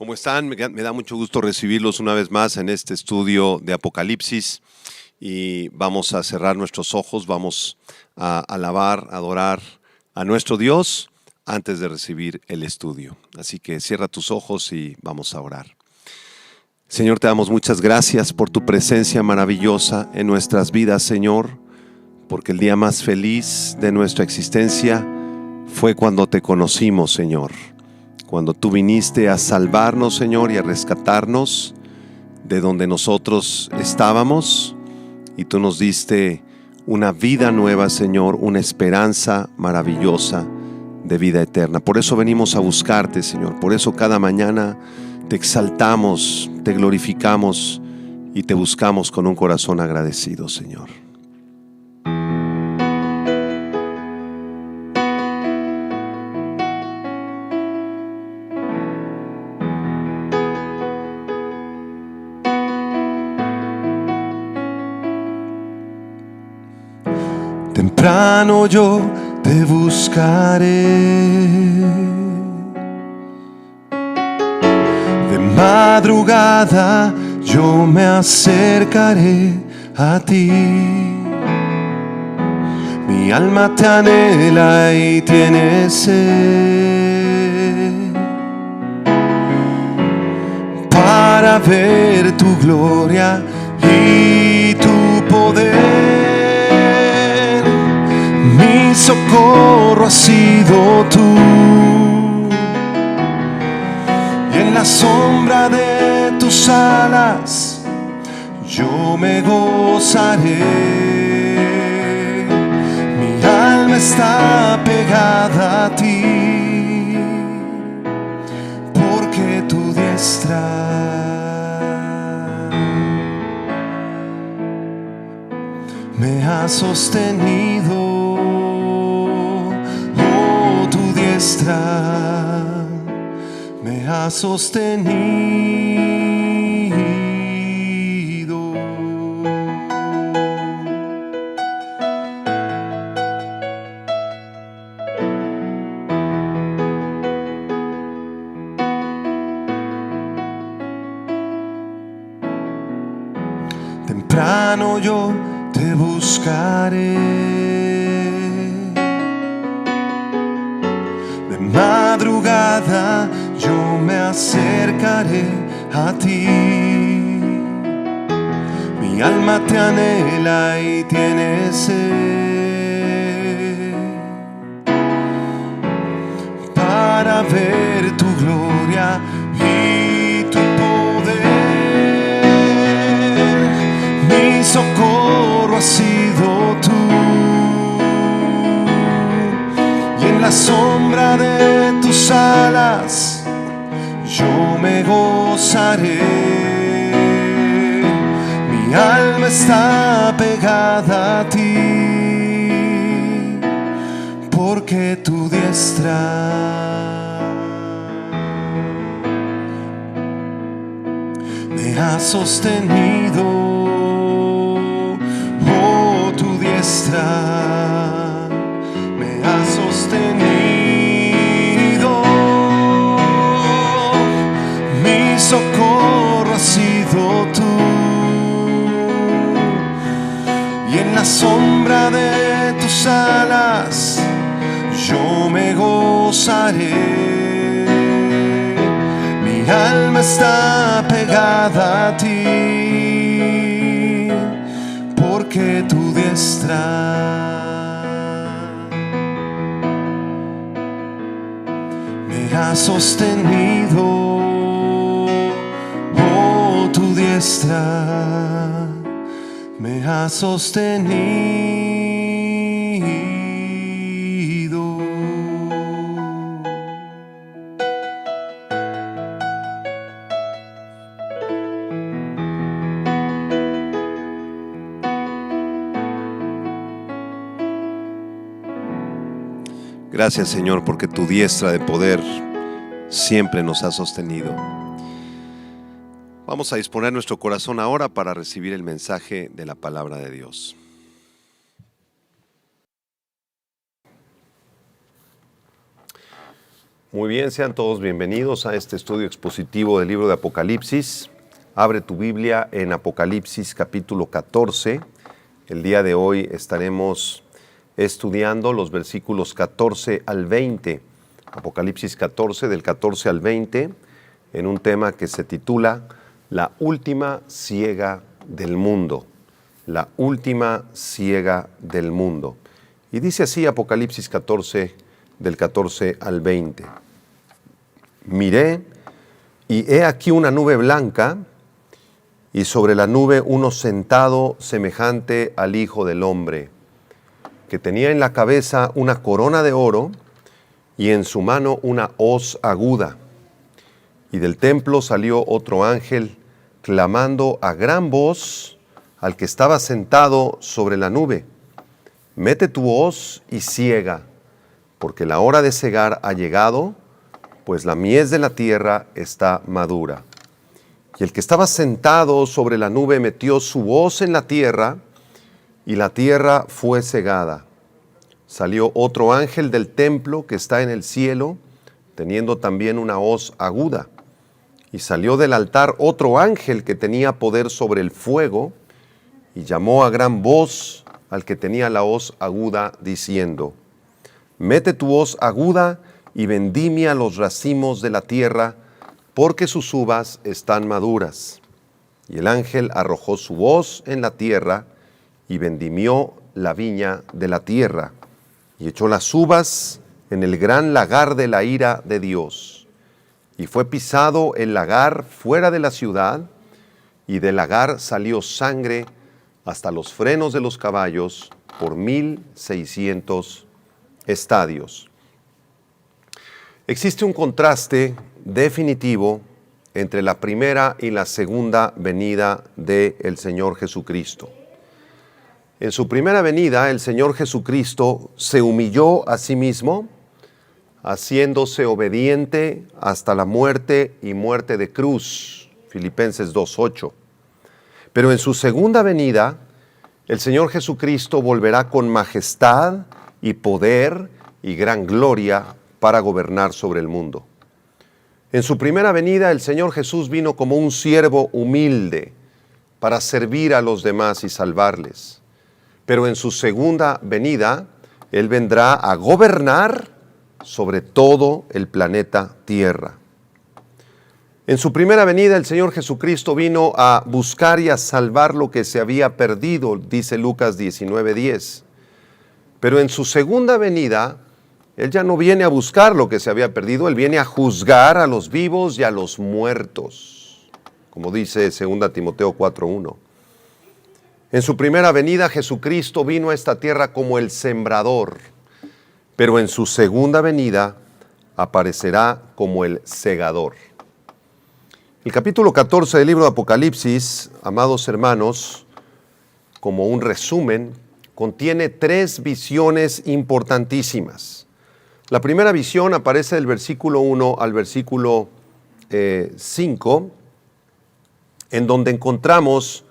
¿Cómo están? Me da mucho gusto recibirlos una vez más en este estudio de Apocalipsis y vamos a cerrar nuestros ojos, vamos a alabar, adorar a nuestro Dios antes de recibir el estudio. Así que cierra tus ojos y vamos a orar. Señor, te damos muchas gracias por tu presencia maravillosa en nuestras vidas, Señor, porque el día más feliz de nuestra existencia fue cuando te conocimos, Señor. Cuando tú viniste a salvarnos, Señor, y a rescatarnos de donde nosotros estábamos, y tú nos diste una vida nueva, Señor, una esperanza maravillosa de vida eterna. Por eso venimos a buscarte, Señor. Por eso cada mañana te exaltamos, te glorificamos y te buscamos con un corazón agradecido, Señor. Temprano yo te buscaré, de madrugada yo me acercaré a ti. Mi alma te anhela y tiene sed para ver tu gloria y tu poder. Mi socorro has sido tú, y en la sombra de tus alas yo me gozaré. Mi alma está pegada a ti, porque tu diestra me ha sostenido. Me ha sostenido. Temprano yo te buscaré, madrugada yo me acercaré a ti. Mi alma te anhela y tiene sed para ver tu gloria y tu poder. Mi socorro has sido tú, y en la sombra de tus alas yo me gozaré. Mi alma está pegada a ti, porque tu diestra me ha sostenido. Oh, tu diestra me ha sostenido. Mi socorro has sido tú, y en la sombra de tus alas yo me gozaré. Mi alma está pegada a ti, porque tu diestra me ha sostenido. Oh, tu diestra me ha sostenido. Gracias, Señor, porque tu diestra de poder siempre nos ha sostenido. Vamos a disponer nuestro corazón ahora para recibir el mensaje de la palabra de Dios. Muy bien, sean todos bienvenidos a este estudio expositivo del libro de Apocalipsis. Abre tu Biblia en Apocalipsis capítulo 14. El día de hoy estaremos estudiando los versículos 14 al 20. Apocalipsis 14, del 14 al 20, en un tema que se titula La última ciega del mundo. La última ciega del mundo. Y dice así Apocalipsis 14, del 14 al 20. Miré, y he aquí una nube blanca, y sobre la nube uno sentado semejante al Hijo del Hombre, que tenía en la cabeza una corona de oro, y en su mano una hoz aguda. Y del templo salió otro ángel, clamando a gran voz al que estaba sentado sobre la nube: mete tu hoz y ciega, porque la hora de cegar ha llegado, pues la mies de la tierra está madura. Y el que estaba sentado sobre la nube metió su hoz en la tierra, y la tierra fue cegada. Salió otro ángel del templo que está en el cielo, teniendo también una hoz aguda. Y salió del altar otro ángel que tenía poder sobre el fuego, y llamó a gran voz al que tenía la hoz aguda, diciendo: mete tu hoz aguda y vendimia los racimos de la tierra, porque sus uvas están maduras. Y el ángel arrojó su hoz en la tierra, y vendimió la viña de la tierra, y echó las uvas en el gran lagar de la ira de Dios. Y fue pisado el lagar fuera de la ciudad, y del lagar salió sangre hasta los frenos de los caballos por 1,600 estadios. Existe un contraste definitivo entre la primera y la segunda venida del Señor Jesucristo. En su primera venida, el Señor Jesucristo se humilló a sí mismo, haciéndose obediente hasta la muerte y muerte de cruz. Filipenses 2:8. Pero en su segunda venida, el Señor Jesucristo volverá con majestad y poder y gran gloria para gobernar sobre el mundo. En su primera venida, el Señor Jesús vino como un siervo humilde para servir a los demás y salvarles. Pero en su segunda venida, Él vendrá a gobernar sobre todo el planeta Tierra. En su primera venida, el Señor Jesucristo vino a buscar y a salvar lo que se había perdido, dice Lucas 19:10. Pero en su segunda venida, Él ya no viene a buscar lo que se había perdido, Él viene a juzgar a los vivos y a los muertos, como dice 2 Timoteo 4:1. En su primera venida, Jesucristo vino a esta tierra como el sembrador, pero en su segunda venida aparecerá como el segador. El capítulo 14 del libro de Apocalipsis, amados hermanos, como un resumen, contiene 3 visiones importantísimas. La primera visión aparece del versículo 1 al versículo 5, en donde encontramos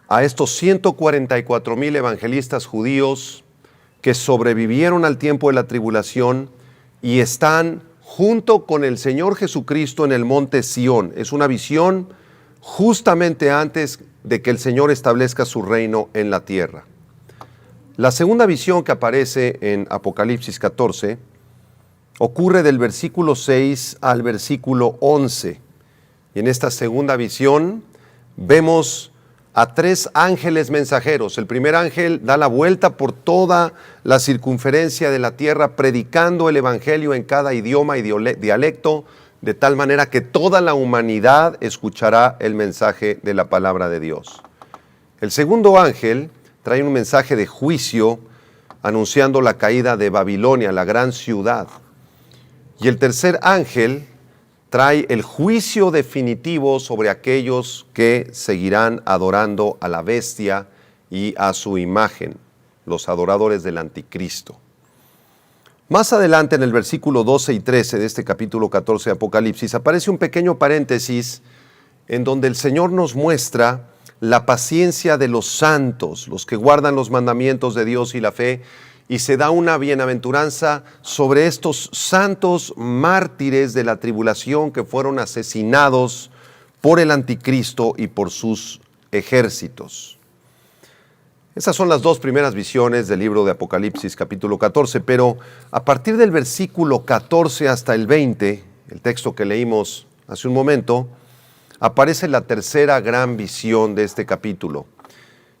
a estos 144,000 evangelistas judíos que sobrevivieron al tiempo de la tribulación y están junto con el Señor Jesucristo en el monte Sión. Es una visión justamente antes de que el Señor establezca su reino en la tierra. La segunda visión que aparece en Apocalipsis 14 ocurre del versículo 6 al versículo 11. Y en esta segunda visión vemos a 3 ángeles mensajeros. El primer ángel da la vuelta por toda la circunferencia de la tierra, predicando el evangelio en cada idioma y dialecto, de tal manera que toda la humanidad escuchará el mensaje de la palabra de Dios. El segundo ángel trae un mensaje de juicio, anunciando la caída de Babilonia, la gran ciudad. Y el tercer ángel trae el juicio definitivo sobre aquellos que seguirán adorando a la bestia y a su imagen, los adoradores del anticristo. Más adelante, en el versículo 12 y 13 de este capítulo 14 de Apocalipsis, aparece un pequeño paréntesis en donde el Señor nos muestra la paciencia de los santos, los que guardan los mandamientos de Dios y la fe, y se da una bienaventuranza sobre estos santos mártires de la tribulación que fueron asesinados por el anticristo y por sus ejércitos. Esas son las dos primeras visiones del libro de Apocalipsis capítulo 14, pero a partir del versículo 14 hasta el 20, el texto que leímos hace un momento, aparece la tercera gran visión de este capítulo.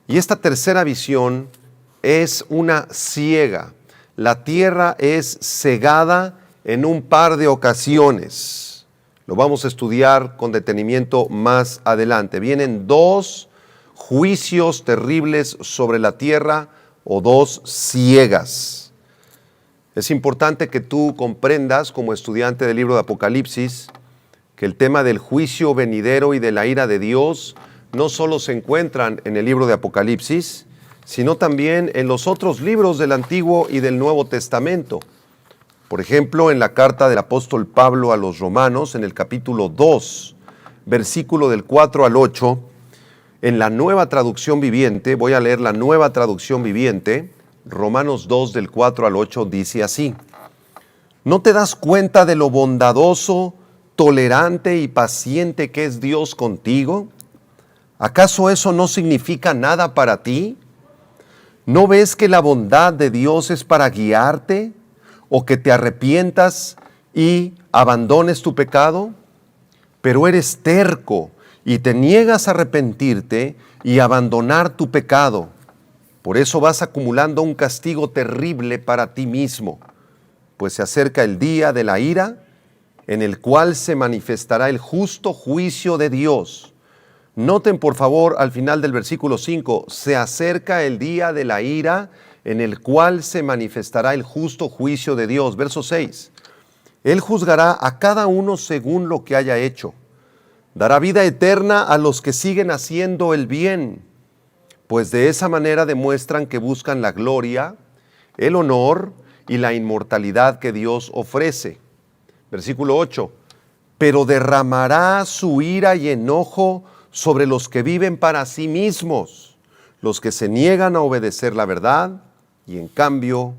Y esta tercera visión es una siega. La tierra es cegada en un par de ocasiones. Lo vamos a estudiar con detenimiento más adelante. Vienen dos juicios terribles sobre la tierra o dos ciegas. Es importante que tú comprendas como estudiante del libro de Apocalipsis que el tema del juicio venidero y de la ira de Dios no solo se encuentran en el libro de Apocalipsis, sino también en los otros libros del Antiguo y del Nuevo Testamento. Por ejemplo, en la carta del apóstol Pablo a los Romanos, en el capítulo 2, versículo del 4 al 8, en la Nueva Traducción Viviente, voy a leer la Nueva Traducción Viviente, Romanos 2 del 4 al 8 dice así: ¿No te das cuenta de lo bondadoso, tolerante y paciente que es Dios contigo? ¿Acaso eso no significa nada para ti? ¿No ves que la bondad de Dios es para guiarte o que te arrepientas y abandones tu pecado? Pero eres terco y te niegas a arrepentirte y abandonar tu pecado. Por eso vas acumulando un castigo terrible para ti mismo, pues se acerca el día de la ira, en el cual se manifestará el justo juicio de Dios. Noten por favor al final del versículo 5, se acerca el día de la ira, en el cual se manifestará el justo juicio de Dios. Verso 6, Él juzgará a cada uno según lo que haya hecho. Dará vida eterna a los que siguen haciendo el bien, pues de esa manera demuestran que buscan la gloria, el honor y la inmortalidad que Dios ofrece. Versículo 8, pero derramará su ira y enojo sobre los que viven para sí mismos, los que se niegan a obedecer la verdad y en cambio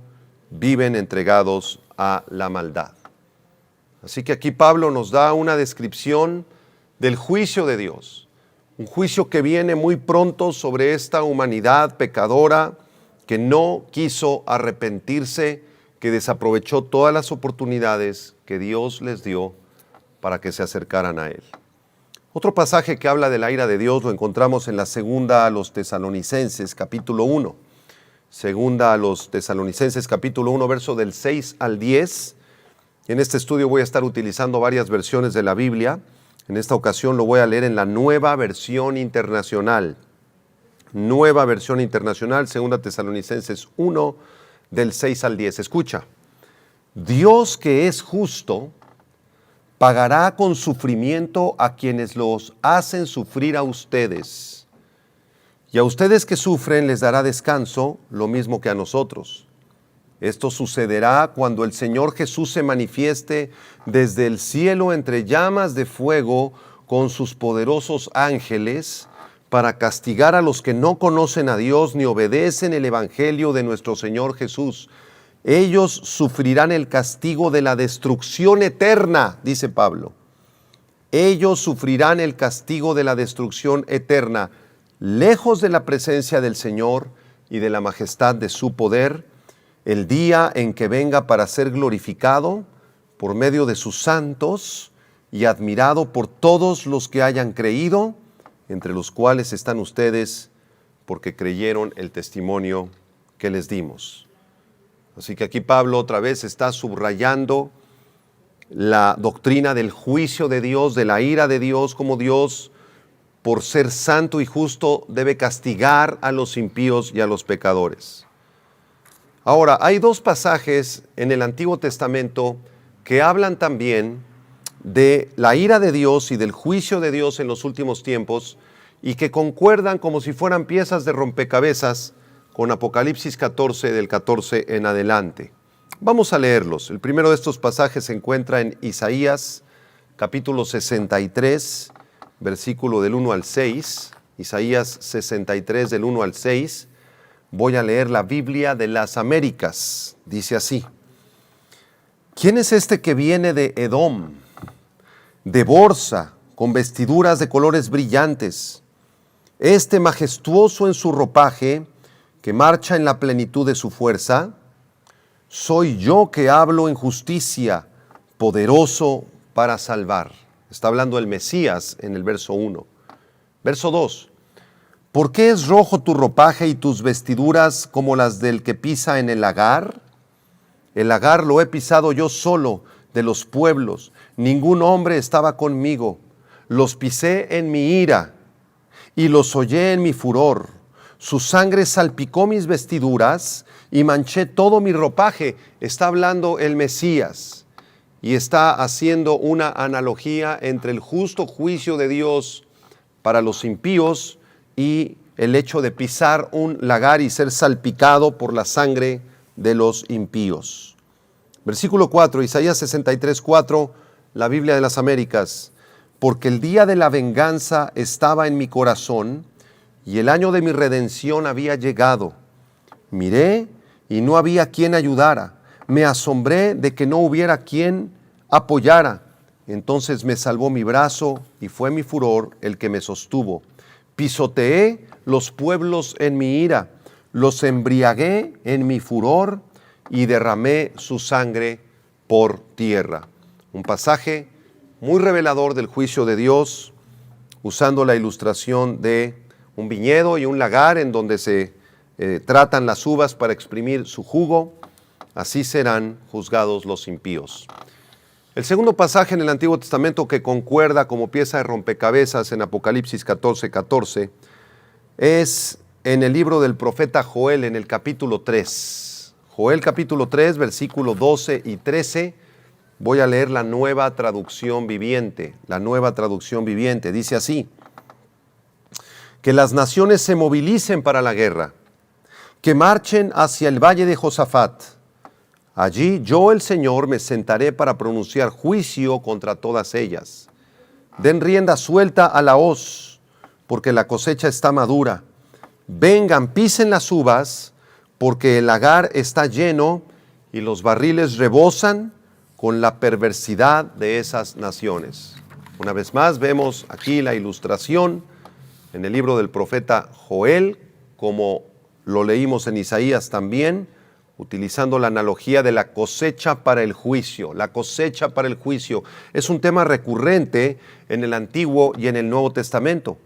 viven entregados a la maldad. Así que aquí Pablo nos da una descripción del juicio de Dios, un juicio que viene muy pronto sobre esta humanidad pecadora que no quiso arrepentirse, que desaprovechó todas las oportunidades que Dios les dio para que se acercaran a Él. Otro pasaje que habla de la ira de Dios lo encontramos en la segunda a los Tesalonicenses, capítulo 1. Segunda a los Tesalonicenses, capítulo 1, verso del 6 al 10. En este estudio voy a estar utilizando varias versiones de la Biblia. En esta ocasión lo voy a leer en la Nueva Versión Internacional. Nueva Versión Internacional, segunda Tesalonicenses 1, del 6 al 10. Escucha. Dios, que es justo, pagará con sufrimiento a quienes los hacen sufrir a ustedes. Y a ustedes que sufren les dará descanso, lo mismo que a nosotros. Esto sucederá cuando el Señor Jesús se manifieste desde el cielo entre llamas de fuego con sus poderosos ángeles para castigar a los que no conocen a Dios ni obedecen el evangelio de nuestro Señor Jesús. Ellos sufrirán el castigo de la destrucción eterna, dice Pablo. Ellos sufrirán el castigo de la destrucción eterna, lejos de la presencia del Señor y de la majestad de su poder, el día en que venga para ser glorificado por medio de sus santos y admirado por todos los que hayan creído, entre los cuales están ustedes, porque creyeron el testimonio que les dimos. Así que aquí Pablo otra vez está subrayando la doctrina del juicio de Dios, de la ira de Dios, como Dios, por ser santo y justo, debe castigar a los impíos y a los pecadores. Ahora, hay dos pasajes en el Antiguo Testamento que hablan también de la ira de Dios y del juicio de Dios en los últimos tiempos y que concuerdan como si fueran piezas de rompecabezas con Apocalipsis 14, del 14 en adelante. Vamos a leerlos. El primero de estos pasajes se encuentra en Isaías, capítulo 63, versículo del 1 al 6. Isaías 63, del 1 al 6. Voy a leer la Biblia de las Américas. Dice así: ¿Quién es este que viene de Edom, de Borsa, con vestiduras de colores brillantes? Este majestuoso en su ropaje, que marcha en la plenitud de su fuerza. Soy yo que hablo en justicia, poderoso para salvar. Está hablando el Mesías en el verso 1. Verso 2. ¿Por qué es rojo tu ropaje y tus vestiduras como las del que pisa en el lagar? El lagar lo he pisado yo solo de los pueblos. Ningún hombre estaba conmigo. Los pisé en mi ira y los hollé en mi furor. Su sangre salpicó mis vestiduras y manché todo mi ropaje. Está hablando el Mesías y está haciendo una analogía entre el justo juicio de Dios para los impíos y el hecho de pisar un lagar y ser salpicado por la sangre de los impíos. Versículo 4, Isaías 63:4, la Biblia de las Américas. Porque el día de la venganza estaba en mi corazón y el año de mi redención había llegado. Miré y no había quien ayudara. Me asombré de que no hubiera quien apoyara. Entonces me salvó mi brazo y fue mi furor el que me sostuvo. Pisoteé los pueblos en mi ira, los embriagué en mi furor y derramé su sangre por tierra. Un pasaje muy revelador del juicio de Dios, usando la ilustración de un viñedo y un lagar en donde se tratan las uvas para exprimir su jugo. Así serán juzgados los impíos. El segundo pasaje en el Antiguo Testamento que concuerda como pieza de rompecabezas en Apocalipsis 14:14 es en el libro del profeta Joel en el capítulo 3. Joel capítulo 3, versículos 12 y 13. Voy a leer la Nueva Traducción Viviente. La Nueva Traducción Viviente dice así: que las naciones se movilicen para la guerra, que marchen hacia el valle de Josafat. Allí yo, el Señor, me sentaré para pronunciar juicio contra todas ellas. Den rienda suelta a la hoz, porque la cosecha está madura. Vengan, pisen las uvas, porque el lagar está lleno y los barriles rebosan con la perversidad de esas naciones. Una vez más vemos aquí la ilustración en el libro del profeta Joel, como lo leímos en Isaías también, utilizando la analogía de la cosecha para el juicio. La cosecha para el juicio es un tema recurrente en el Antiguo y en el Nuevo Testamento.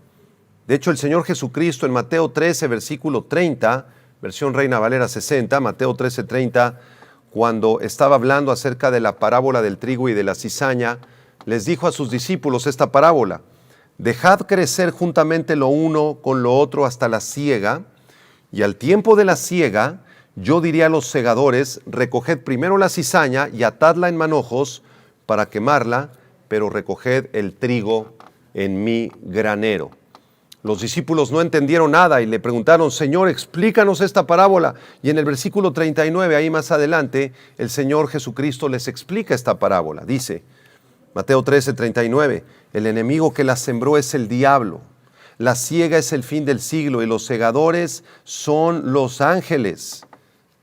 De hecho, el Señor Jesucristo en Mateo 13, versículo 30, versión Reina Valera 60, Mateo 13, 30, cuando estaba hablando acerca de la parábola del trigo y de la cizaña, les dijo a sus discípulos esta parábola: dejad crecer juntamente lo uno con lo otro hasta la siega, y al tiempo de la siega, yo diría a los segadores: recoged primero la cizaña y atadla en manojos para quemarla, pero recoged el trigo en mi granero. Los discípulos no entendieron nada y le preguntaron: Señor, explícanos esta parábola. Y en el versículo 39, ahí más adelante, el Señor Jesucristo les explica esta parábola. Dice, Mateo 13, 39, el enemigo que la sembró es el diablo. La siega es el fin del siglo y los segadores son los ángeles.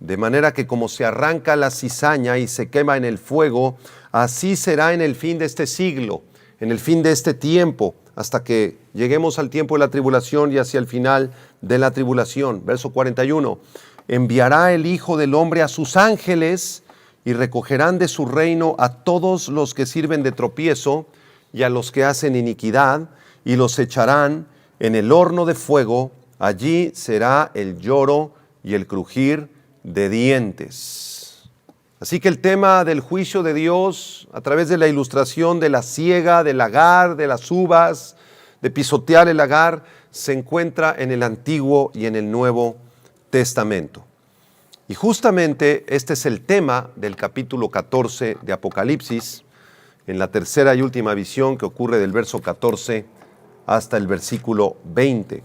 De manera que como se arranca la cizaña y se quema en el fuego, así será en el fin de este siglo, en el fin de este tiempo, hasta que lleguemos al tiempo de la tribulación y hacia el final de la tribulación. Verso 41, enviará el Hijo del Hombre a sus ángeles y recogerán de su reino a todos los que sirven de tropiezo y a los que hacen iniquidad, y los echarán en el horno de fuego. Allí será el lloro y el crujir de dientes. Así que el tema del juicio de Dios, a través de la ilustración de la siega, del lagar, de las uvas, de pisotear el lagar, se encuentra en el Antiguo y en el Nuevo Testamento. Y justamente este es el tema del capítulo 14 de Apocalipsis, en la tercera y última visión que ocurre del verso 14 hasta el versículo 20.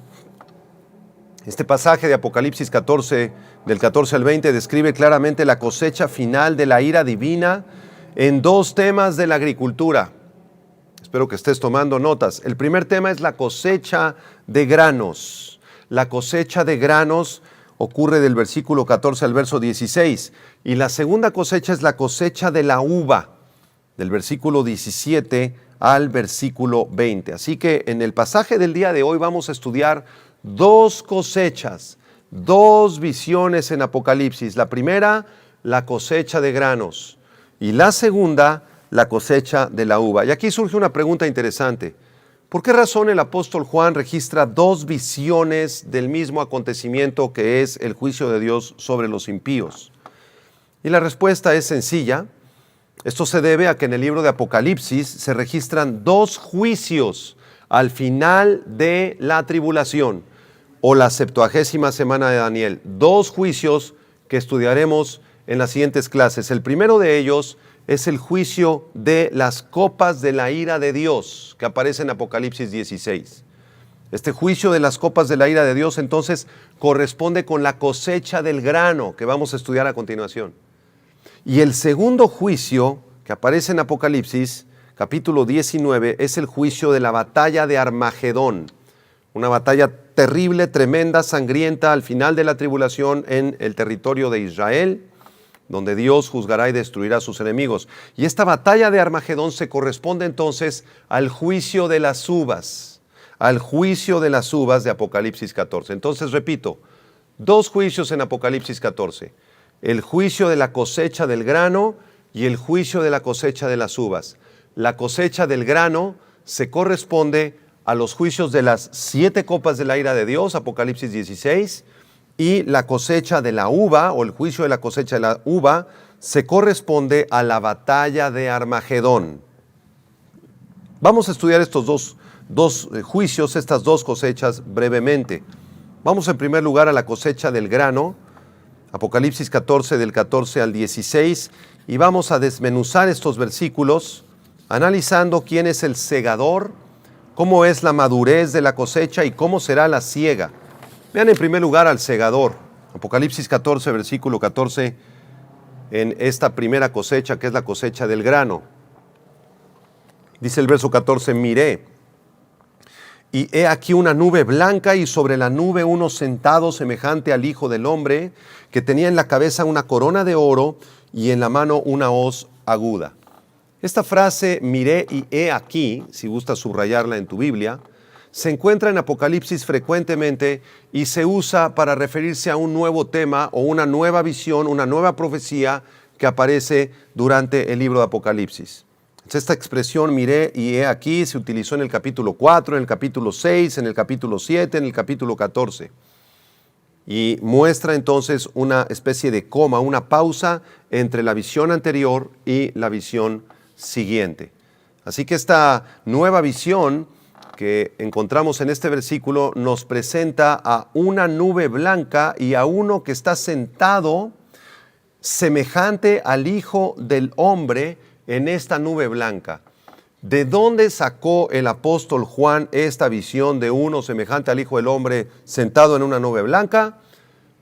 Este pasaje de Apocalipsis 14, del 14 al 20, describe claramente la cosecha final de la ira divina en dos temas de la agricultura. Espero que estés tomando notas. El primer tema es la cosecha de granos. La cosecha de granos ocurre del versículo 14 al verso 16. Y la segunda cosecha es la cosecha de la uva, del versículo 17 al versículo 20. Así que en el pasaje del día de hoy vamos a estudiar dos cosechas, dos visiones en Apocalipsis. La primera, la cosecha de granos, y la segunda, la cosecha de la uva. Y aquí surge una pregunta interesante. ¿Por qué razón el apóstol Juan registra dos visiones del mismo acontecimiento que es el juicio de Dios sobre los impíos? Y la respuesta es sencilla. Esto se debe a que en el libro de Apocalipsis se registran dos juicios al final de la tribulación o la 70ª semana de Daniel. Dos juicios que estudiaremos en las siguientes clases. El primero de ellos es el juicio de las copas de la ira de Dios, que aparece en Apocalipsis 16. Este juicio de las copas de la ira de Dios entonces corresponde con la cosecha del grano, que vamos a estudiar a continuación. Y el segundo juicio que aparece en Apocalipsis, capítulo 19, es el juicio de la batalla de Armagedón. Una batalla terrible, tremenda, sangrienta al final de la tribulación en el territorio de Israel, donde Dios juzgará y destruirá a sus enemigos. Y esta batalla de Armagedón se corresponde entonces al juicio de las uvas, de Apocalipsis 14. Entonces, repito, dos juicios en Apocalipsis 14. El juicio de la cosecha del grano y el juicio de la cosecha de las uvas. La cosecha del grano se corresponde a los juicios de las 7 copas de la ira de Dios, Apocalipsis 16, y la cosecha de la uva, o el juicio de la cosecha de la uva, se corresponde a la batalla de Armagedón. Vamos a estudiar estos dos juicios, estas dos cosechas brevemente. Vamos en primer lugar a la cosecha del grano, Apocalipsis 14, del 14 al 16, y vamos a desmenuzar estos versículos, analizando quién es el segador, cómo es la madurez de la cosecha y cómo será la siega. Vean en primer lugar al segador. Apocalipsis 14, versículo 14, en esta primera cosecha, que es la cosecha del grano. Dice el verso 14, miré, y he aquí una nube blanca, y sobre la nube uno sentado semejante al Hijo del Hombre, que tenía en la cabeza una corona de oro y en la mano una hoz aguda. Esta frase, miré y he aquí, si gusta subrayarla en tu Biblia, se encuentra en Apocalipsis frecuentemente y se usa para referirse a un nuevo tema o una nueva visión, una nueva profecía que aparece durante el libro de Apocalipsis. Esta expresión miré y he aquí se utilizó en el capítulo 4, en el capítulo 6, en el capítulo 7, en el capítulo 14. Y muestra entonces una especie de coma, una pausa entre la visión anterior y la visión siguiente. Así que esta nueva visión que encontramos en este versículo nos presenta a una nube blanca y a uno que está sentado semejante al Hijo del Hombre en esta nube blanca. ¿De dónde sacó el apóstol Juan esta visión de uno semejante al Hijo del Hombre sentado en una nube blanca?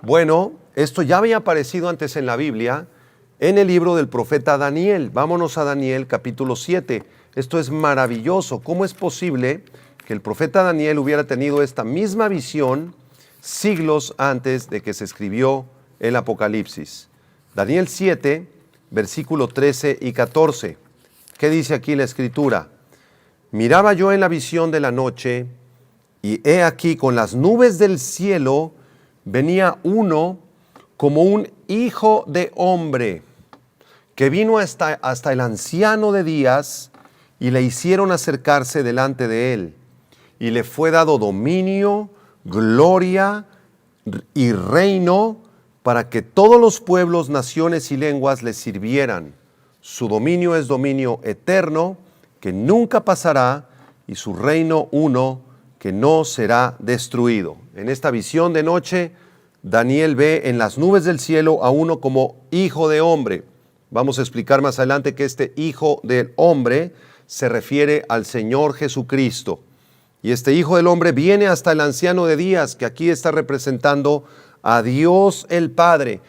Bueno, esto ya había aparecido antes en la Biblia, en el libro del profeta Daniel. Vámonos a Daniel capítulo 7. Esto es maravilloso. ¿Cómo es posible que el profeta Daniel hubiera tenido esta misma visión siglos antes de que se escribió el Apocalipsis? Daniel 7, versículo 13 y 14. ¿Qué dice aquí la Escritura? Miraba yo en la visión de la noche, y he aquí con las nubes del cielo venía uno como un hijo de hombre, que vino hasta el anciano de días, y le hicieron acercarse delante de él. Y le fue dado dominio, gloria y reino, para que todos los pueblos, naciones y lenguas le sirvieran. Su dominio es dominio eterno, que nunca pasará, y su reino uno, que no será destruido. En esta visión de noche, Daniel ve en las nubes del cielo a uno como hijo de hombre. Vamos a explicar más adelante que este hijo del hombre se refiere al Señor Jesucristo. Y este hijo del hombre viene hasta el anciano de días, que aquí está representando a Dios el Padre.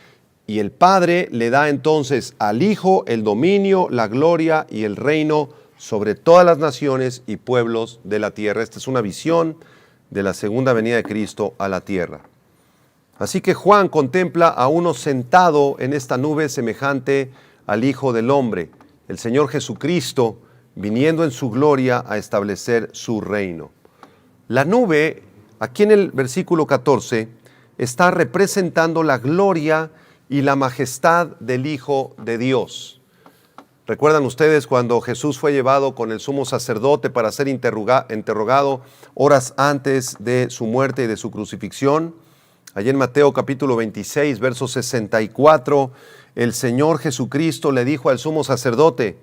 Y el Padre le da entonces al Hijo el dominio, la gloria y el reino sobre todas las naciones y pueblos de la tierra. Esta es una visión de la segunda venida de Cristo a la tierra. Así que Juan contempla a uno sentado en esta nube semejante al Hijo del Hombre, el Señor Jesucristo, viniendo en su gloria a establecer su reino. La nube, aquí en el versículo 14, está representando la gloria y la majestad del Hijo de Dios. ¿Recuerdan ustedes cuando Jesús fue llevado con el sumo sacerdote para ser interrogado horas antes de su muerte y de su crucifixión? Allí en Mateo capítulo 26, verso 64, el Señor Jesucristo le dijo al sumo sacerdote: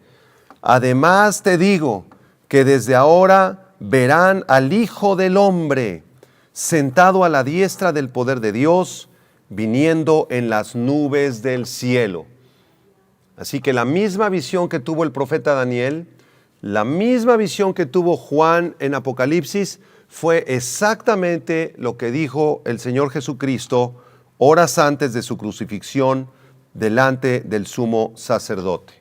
además te digo que desde ahora verán al Hijo del Hombre sentado a la diestra del poder de Dios, viniendo en las nubes del cielo. Así que la misma visión que tuvo el profeta Daniel, la misma visión que tuvo Juan en Apocalipsis, fue exactamente lo que dijo el Señor Jesucristo horas antes de su crucifixión delante del sumo sacerdote.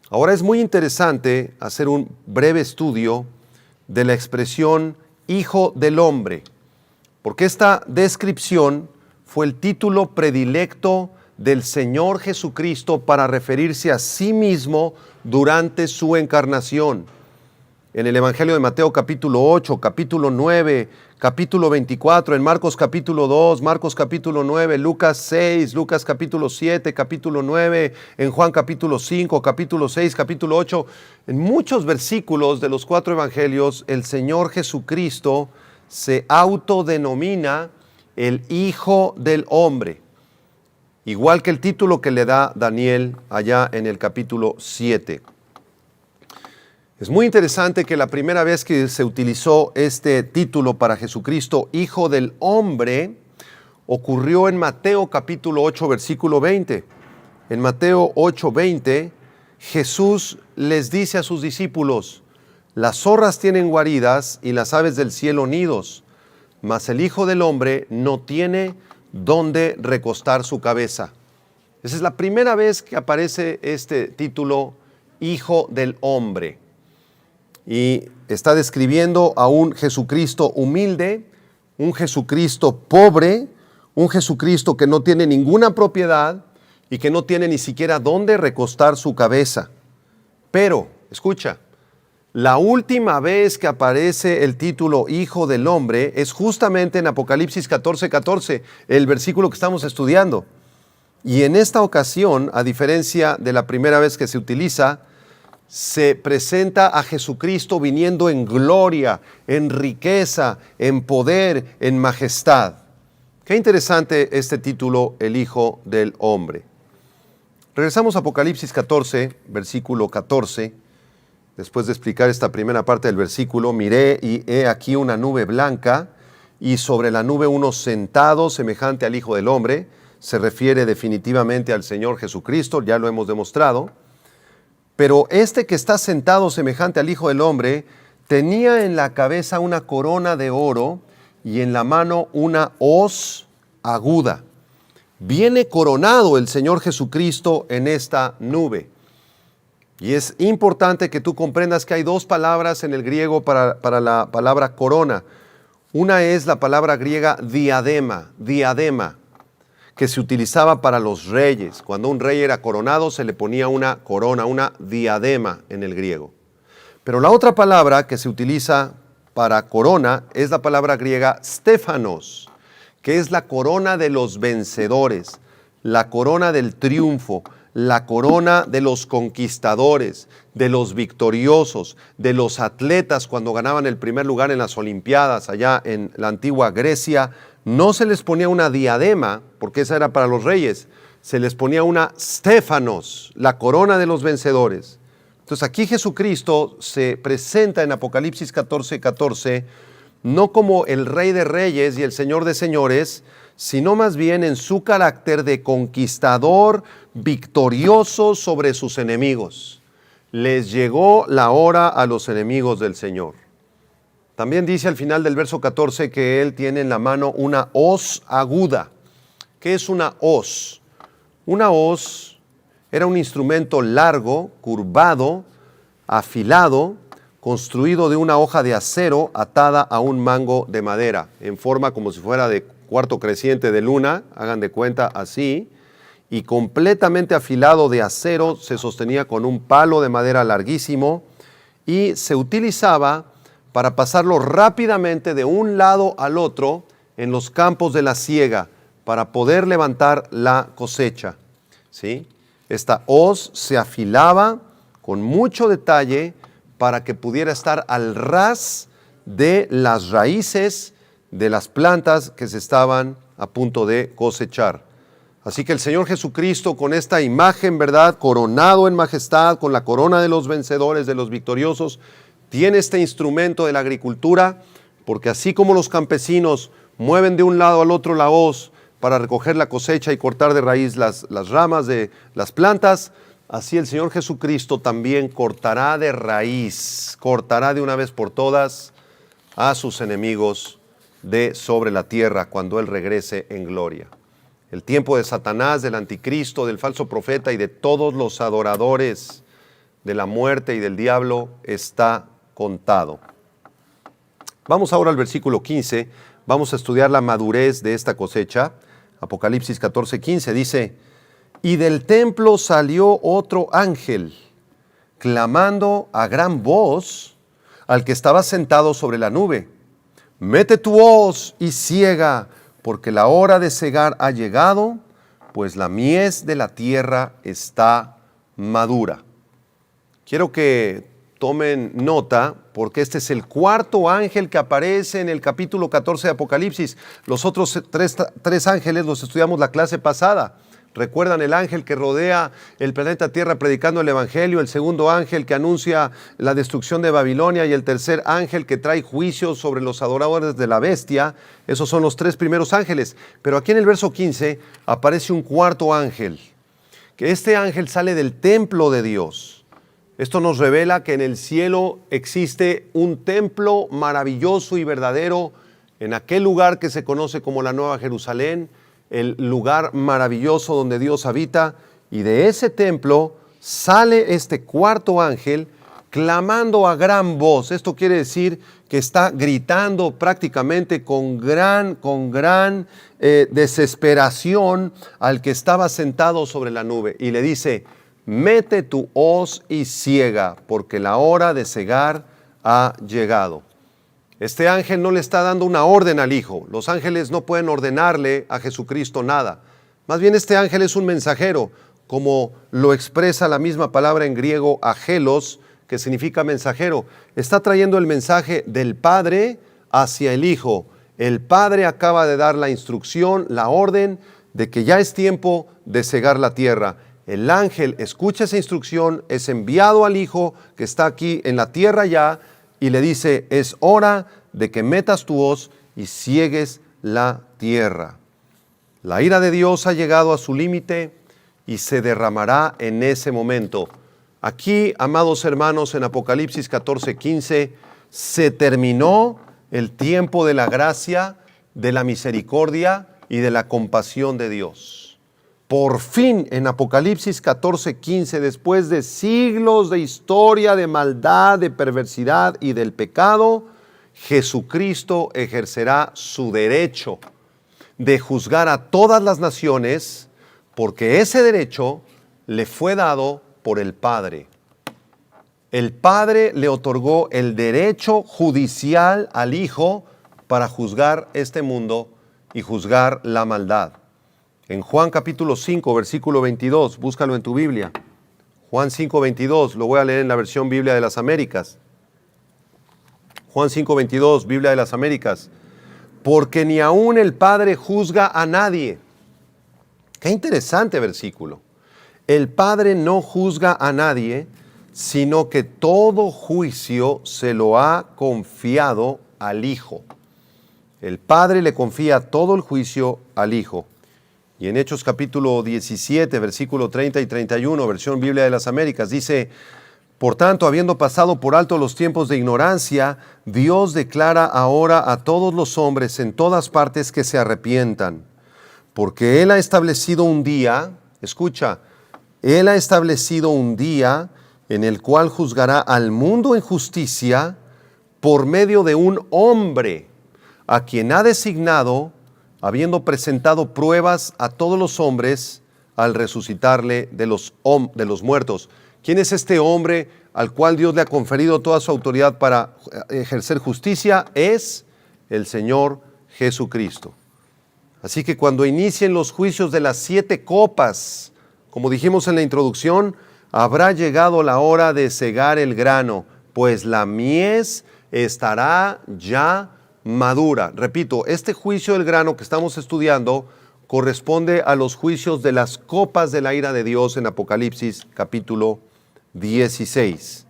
Ahora es muy interesante hacer un breve estudio de la expresión Hijo del Hombre, porque esta descripción fue el título predilecto del Señor Jesucristo para referirse a sí mismo durante su encarnación. En el Evangelio de Mateo capítulo 8, capítulo 9, capítulo 24, en Marcos capítulo 2, Marcos capítulo 9, Lucas 6, Lucas capítulo 7, capítulo 9, en Juan capítulo 5, capítulo 6, capítulo 8, en muchos versículos de los 4 evangelios, el Señor Jesucristo se autodenomina el Hijo del Hombre, igual que el título que le da Daniel allá en el capítulo 7. Es muy interesante que la primera vez que se utilizó este título para Jesucristo, Hijo del Hombre, ocurrió en Mateo capítulo 8, versículo 20. En Mateo 8, 20, Jesús les dice a sus discípulos: las zorras tienen guaridas y las aves del cielo nidos, mas el Hijo del Hombre no tiene dónde recostar su cabeza. Esa es la primera vez que aparece este título, Hijo del Hombre. Y está describiendo a un Jesucristo humilde, un Jesucristo pobre, un Jesucristo que no tiene ninguna propiedad y que no tiene ni siquiera dónde recostar su cabeza. Pero, escucha, la última vez que aparece el título Hijo del Hombre es justamente en Apocalipsis 14, 14, el versículo que estamos estudiando. Y en esta ocasión, a diferencia de la primera vez que se utiliza, se presenta a Jesucristo viniendo en gloria, en riqueza, en poder, en majestad. Qué interesante este título, el Hijo del Hombre. Regresamos a Apocalipsis 14, versículo 14. Después de explicar esta primera parte del versículo, miré y he aquí una nube blanca, y sobre la nube uno sentado semejante al Hijo del Hombre. Se refiere definitivamente al Señor Jesucristo, ya lo hemos demostrado. Pero este que está sentado semejante al Hijo del Hombre tenía en la cabeza una corona de oro y en la mano una hoz aguda. Viene coronado el Señor Jesucristo en esta nube. Y es importante que tú comprendas que hay dos palabras en el griego para la palabra corona. Una es la palabra griega diadema, que se utilizaba para los reyes. Cuando un rey era coronado, se le ponía una corona, una diadema en el griego. Pero la otra palabra que se utiliza para corona es la palabra griega stéphanos, que es la corona de los vencedores, la corona del triunfo, la corona de los conquistadores, de los victoriosos, de los atletas cuando ganaban el primer lugar en las Olimpiadas allá en la antigua Grecia. No se les ponía una diadema, porque esa era para los reyes, se les ponía una stéphanos, la corona de los vencedores. Entonces aquí Jesucristo se presenta en Apocalipsis 14, 14, no como el Rey de Reyes y el Señor de Señores, sino más bien en su carácter de conquistador victorioso sobre sus enemigos. Les llegó la hora a los enemigos del Señor. También dice al final del verso 14 que Él tiene en la mano una hoz aguda. ¿Qué es una hoz? Una hoz era un instrumento largo, curvado, afilado, construido de una hoja de acero atada a un mango de madera, en forma como si fuera de cuarto creciente de luna, hagan de cuenta así, y completamente afilado de acero, se sostenía con un palo de madera larguísimo y se utilizaba para pasarlo rápidamente de un lado al otro en los campos de la siega para poder levantar la cosecha, ¿sí? Esta hoz se afilaba con mucho detalle para que pudiera estar al ras de las raíces de las plantas que se estaban a punto de cosechar. Así que el Señor Jesucristo, con esta imagen, ¿verdad?, coronado en majestad, con la corona de los vencedores, de los victoriosos, tiene este instrumento de la agricultura, porque así como los campesinos mueven de un lado al otro la hoz para recoger la cosecha y cortar de raíz las ramas de las plantas, así el Señor Jesucristo también cortará de raíz, cortará de una vez por todas a sus enemigos de sobre la tierra cuando Él regrese en gloria. El tiempo de Satanás, del anticristo, del falso profeta y de todos los adoradores de la muerte y del diablo está contado. Vamos ahora al versículo 15, vamos a estudiar la madurez de esta cosecha. Apocalipsis 14:15 dice: y del templo salió otro ángel, clamando a gran voz al que estaba sentado sobre la nube: mete tu hoz y siega, porque la hora de segar ha llegado, pues la mies de la tierra está madura. Quiero que tomen nota, porque este es el cuarto ángel que aparece en el capítulo 14 de Apocalipsis. Los otros tres ángeles los estudiamos la clase pasada. ¿Recuerdan el ángel que rodea el planeta Tierra predicando el Evangelio? El segundo ángel que anuncia la destrucción de Babilonia y el tercer ángel que trae juicio sobre los adoradores de la bestia. Esos son los tres primeros ángeles. Pero aquí en el verso 15 aparece un cuarto ángel, que este ángel sale del templo de Dios. Esto nos revela que en el cielo existe un templo maravilloso y verdadero en aquel lugar que se conoce como la Nueva Jerusalén, el lugar maravilloso donde Dios habita, y de ese templo sale este cuarto ángel clamando a gran voz. Esto quiere decir que está gritando prácticamente con gran desesperación al que estaba sentado sobre la nube, y le dice: mete tu hoz y siega, porque la hora de segar ha llegado. Este ángel no le está dando una orden al Hijo. Los ángeles no pueden ordenarle a Jesucristo nada. Más bien este ángel es un mensajero, como lo expresa la misma palabra en griego angelos, que significa mensajero. Está trayendo el mensaje del Padre hacia el Hijo. El Padre acaba de dar la instrucción, la orden de que ya es tiempo de segar la tierra. El ángel escucha esa instrucción, es enviado al Hijo que está aquí en la tierra ya, y le dice: es hora de que metas tu hoz y ciegues la tierra. La ira de Dios ha llegado a su límite y se derramará en ese momento. Aquí, amados hermanos, en Apocalipsis 14:15, se terminó el tiempo de la gracia, de la misericordia y de la compasión de Dios. Por fin, en Apocalipsis 14:15, después de siglos de historia, de maldad, de perversidad y del pecado, Jesucristo ejercerá su derecho de juzgar a todas las naciones, porque ese derecho le fue dado por el Padre. El Padre le otorgó el derecho judicial al Hijo para juzgar este mundo y juzgar la maldad. En Juan capítulo 5, versículo 22, búscalo en tu Biblia. Juan 5:22, lo voy a leer en la versión Biblia de las Américas. Juan 5:22, Biblia de las Américas. Porque ni aun el Padre juzga a nadie. Qué interesante versículo. El Padre no juzga a nadie, sino que todo juicio se lo ha confiado al Hijo. El Padre le confía todo el juicio al Hijo. Y en Hechos capítulo 17, versículo 30 y 31, versión Biblia de las Américas, dice: por tanto, habiendo pasado por alto los tiempos de ignorancia, Dios declara ahora a todos los hombres en todas partes que se arrepientan, porque Él ha establecido un día, escucha, Él ha establecido un día en el cual juzgará al mundo en justicia por medio de un hombre, a quien ha designado habiendo presentado pruebas a todos los hombres al resucitarle de los muertos. ¿Quién es este hombre al cual Dios le ha conferido toda su autoridad para ejercer justicia? Es el Señor Jesucristo. Así que cuando inicien los juicios de las 7 copas, como dijimos en la introducción, habrá llegado la hora de cegar el grano, pues la mies estará ya madura. Repito, este juicio del grano que estamos estudiando corresponde a los juicios de las copas de la ira de Dios en Apocalipsis capítulo 16.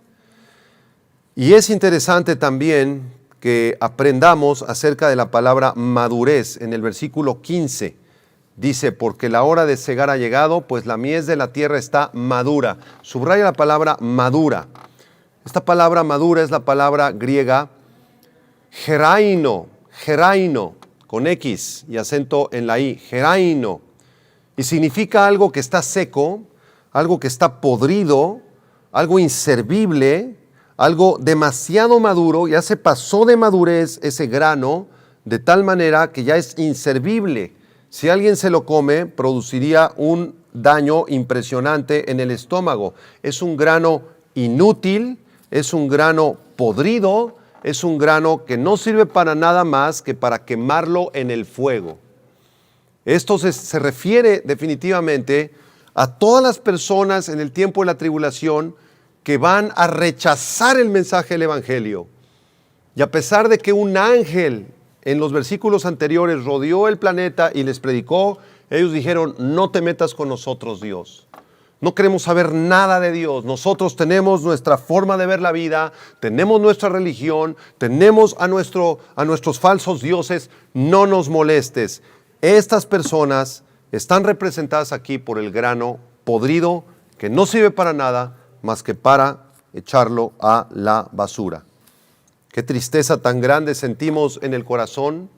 Y es interesante también que aprendamos acerca de la palabra madurez. En el versículo 15 dice, porque la hora de cegar ha llegado, pues la mies de la tierra está madura. Subraya la palabra madura. Esta palabra madura es la palabra griega geraino, con X y acento en la I, geraino. Y significa algo que está seco, algo que está podrido, algo inservible, algo demasiado maduro. Ya se pasó de madurez ese grano, de tal manera que ya es inservible. Si alguien se lo come, produciría un daño impresionante en el estómago. Es un grano inútil, es un grano podrido, es un grano que no sirve para nada más que para quemarlo en el fuego. Esto se refiere definitivamente a todas las personas en el tiempo de la tribulación que van a rechazar el mensaje del Evangelio. Y a pesar de que un ángel en los versículos anteriores rodeó el planeta y les predicó, ellos dijeron, no te metas con nosotros, Dios. No queremos saber nada de Dios. Nosotros tenemos nuestra forma de ver la vida, tenemos nuestra religión, tenemos a nuestros falsos dioses. No nos molestes. Estas personas están representadas aquí por el grano podrido que no sirve para nada más que para echarlo a la basura. Qué tristeza tan grande sentimos en el corazón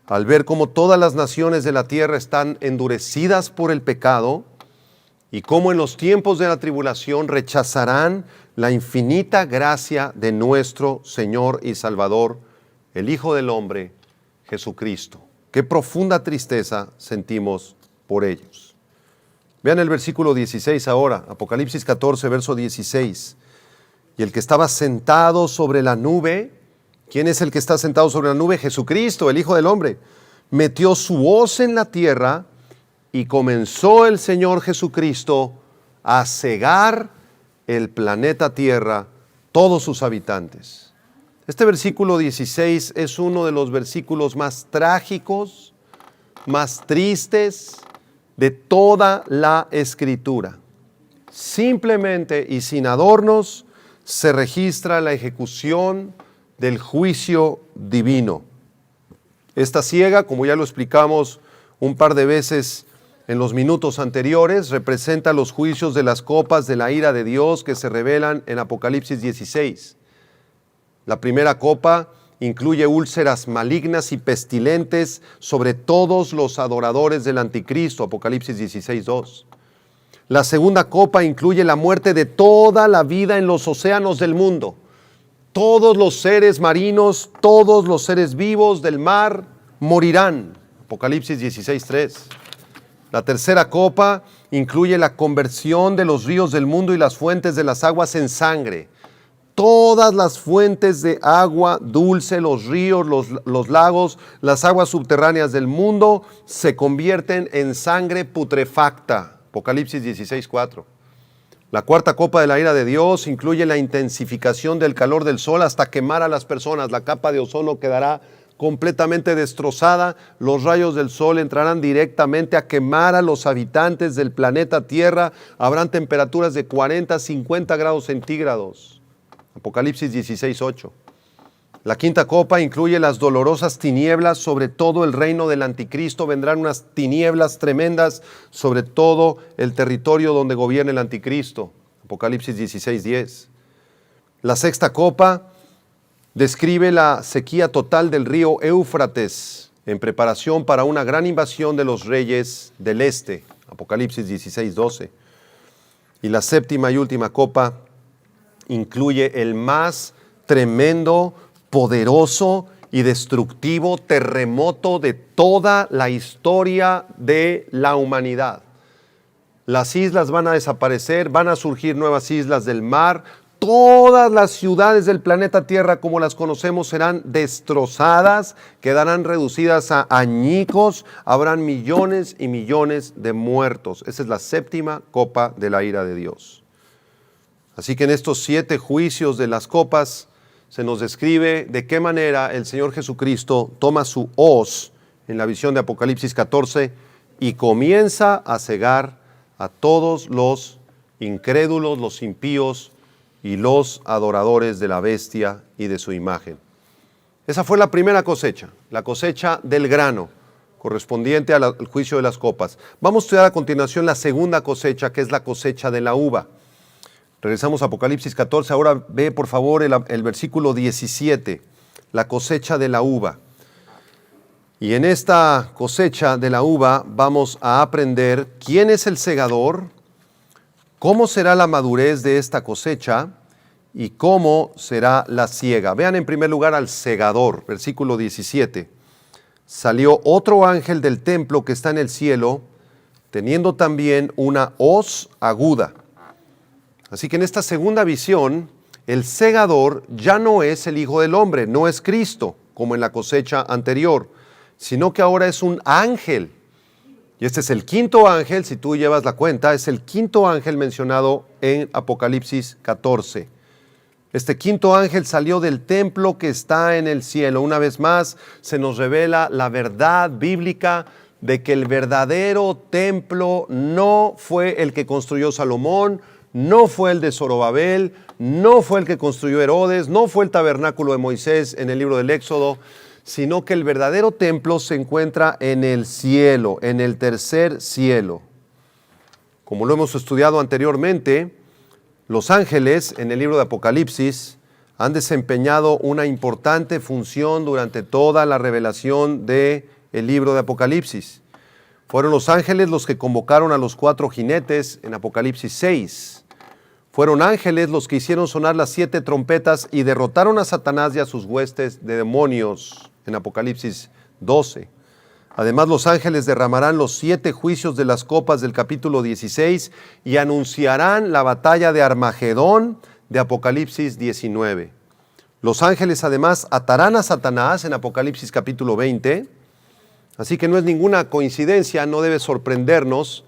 al ver cómo todas las naciones de la tierra están endurecidas por el pecado y cómo en los tiempos de la tribulación rechazarán la infinita gracia de nuestro Señor y Salvador, el Hijo del Hombre, Jesucristo. Qué profunda tristeza sentimos por ellos. Vean el versículo 16 ahora, Apocalipsis 14, verso 16. Y el que estaba sentado sobre la nube, ¿quién es el que está sentado sobre la nube? Jesucristo, el Hijo del Hombre. Metió su hoz en la tierra y comenzó el Señor Jesucristo a cegar el planeta Tierra, todos sus habitantes. Este versículo 16 es uno de los versículos más trágicos, más tristes de toda la Escritura. Simplemente y sin adornos se registra la ejecución del juicio divino. Esta siega, como ya lo explicamos un par de veces en los minutos anteriores, representa los juicios de las copas de la ira de Dios que se revelan en Apocalipsis 16. La primera copa incluye úlceras malignas y pestilentes sobre todos los adoradores del anticristo, Apocalipsis 16:2. La segunda copa incluye la muerte de toda la vida en los océanos del mundo. Todos los seres marinos, todos los seres vivos del mar morirán, Apocalipsis 16:3. La tercera copa incluye la conversión de los ríos del mundo y las fuentes de las aguas en sangre. Todas las fuentes de agua dulce, los ríos, los lagos, las aguas subterráneas del mundo se convierten en sangre putrefacta. Apocalipsis 16:4. La cuarta copa de la ira de Dios incluye la intensificación del calor del sol hasta quemar a las personas. La capa de ozono quedará completamente destrozada. Los rayos del sol entrarán directamente a quemar a los habitantes del planeta Tierra. Habrán temperaturas de 40 a 50 grados centígrados. Apocalipsis 16:8. La quinta copa incluye las dolorosas tinieblas sobre todo el reino del anticristo. Vendrán unas tinieblas tremendas sobre todo el territorio donde gobierna el anticristo. Apocalipsis 16:10. La sexta copa describe la sequía total del río Éufrates en preparación para una gran invasión de los reyes del este. Apocalipsis 16:12. Y la séptima y última copa incluye el más tremendo, poderoso y destructivo terremoto de toda la historia de la humanidad. Las islas van a desaparecer, van a surgir nuevas islas del mar. Todas las ciudades del planeta Tierra como las conocemos serán destrozadas, quedarán reducidas a añicos, habrán millones y millones de muertos. Esa es la séptima copa de la ira de Dios. Así que en estos 7 juicios de las copas se nos describe de qué manera el Señor Jesucristo toma su hoz en la visión de Apocalipsis 14 y comienza a cegar a todos los incrédulos, los impíos y los adoradores de la bestia y de su imagen. Esa fue la primera cosecha, la cosecha del grano, correspondiente al juicio de las copas. Vamos a estudiar a continuación la segunda cosecha, que es la cosecha de la uva. Regresamos a Apocalipsis 14, ahora ve por favor el versículo 17, la cosecha de la uva. Y en esta cosecha de la uva vamos a aprender quién es el segador, cómo será la madurez de esta cosecha y cómo será la siega. Vean en primer lugar al segador, versículo 17. Salió otro ángel del templo que está en el cielo, teniendo también una hoz aguda. Así que en esta segunda visión, el segador ya no es el Hijo del Hombre, no es Cristo, como en la cosecha anterior, sino que ahora es un ángel. Y este es el quinto ángel, si tú llevas la cuenta, es el quinto ángel mencionado en Apocalipsis 14. Este quinto ángel salió del templo que está en el cielo. Una vez más se nos revela la verdad bíblica de que el verdadero templo no fue el que construyó Salomón, no fue el de Zorobabel, no fue el que construyó Herodes, no fue el tabernáculo de Moisés en el libro del Éxodo, sino que el verdadero templo se encuentra en el cielo, en el tercer cielo. Como lo hemos estudiado anteriormente, los ángeles en el libro de Apocalipsis han desempeñado una importante función durante toda la revelación del libro de Apocalipsis. Fueron los ángeles los que convocaron a los 4 jinetes en Apocalipsis 6. Fueron ángeles los que hicieron sonar las 7 trompetas y derrotaron a Satanás y a sus huestes de demonios en Apocalipsis 12. Además, los ángeles derramarán los 7 juicios de las copas del capítulo 16 y anunciarán la batalla de Armagedón de Apocalipsis 19. Los ángeles además atarán a Satanás en Apocalipsis capítulo 20. Así que no es ninguna coincidencia, no debe sorprendernos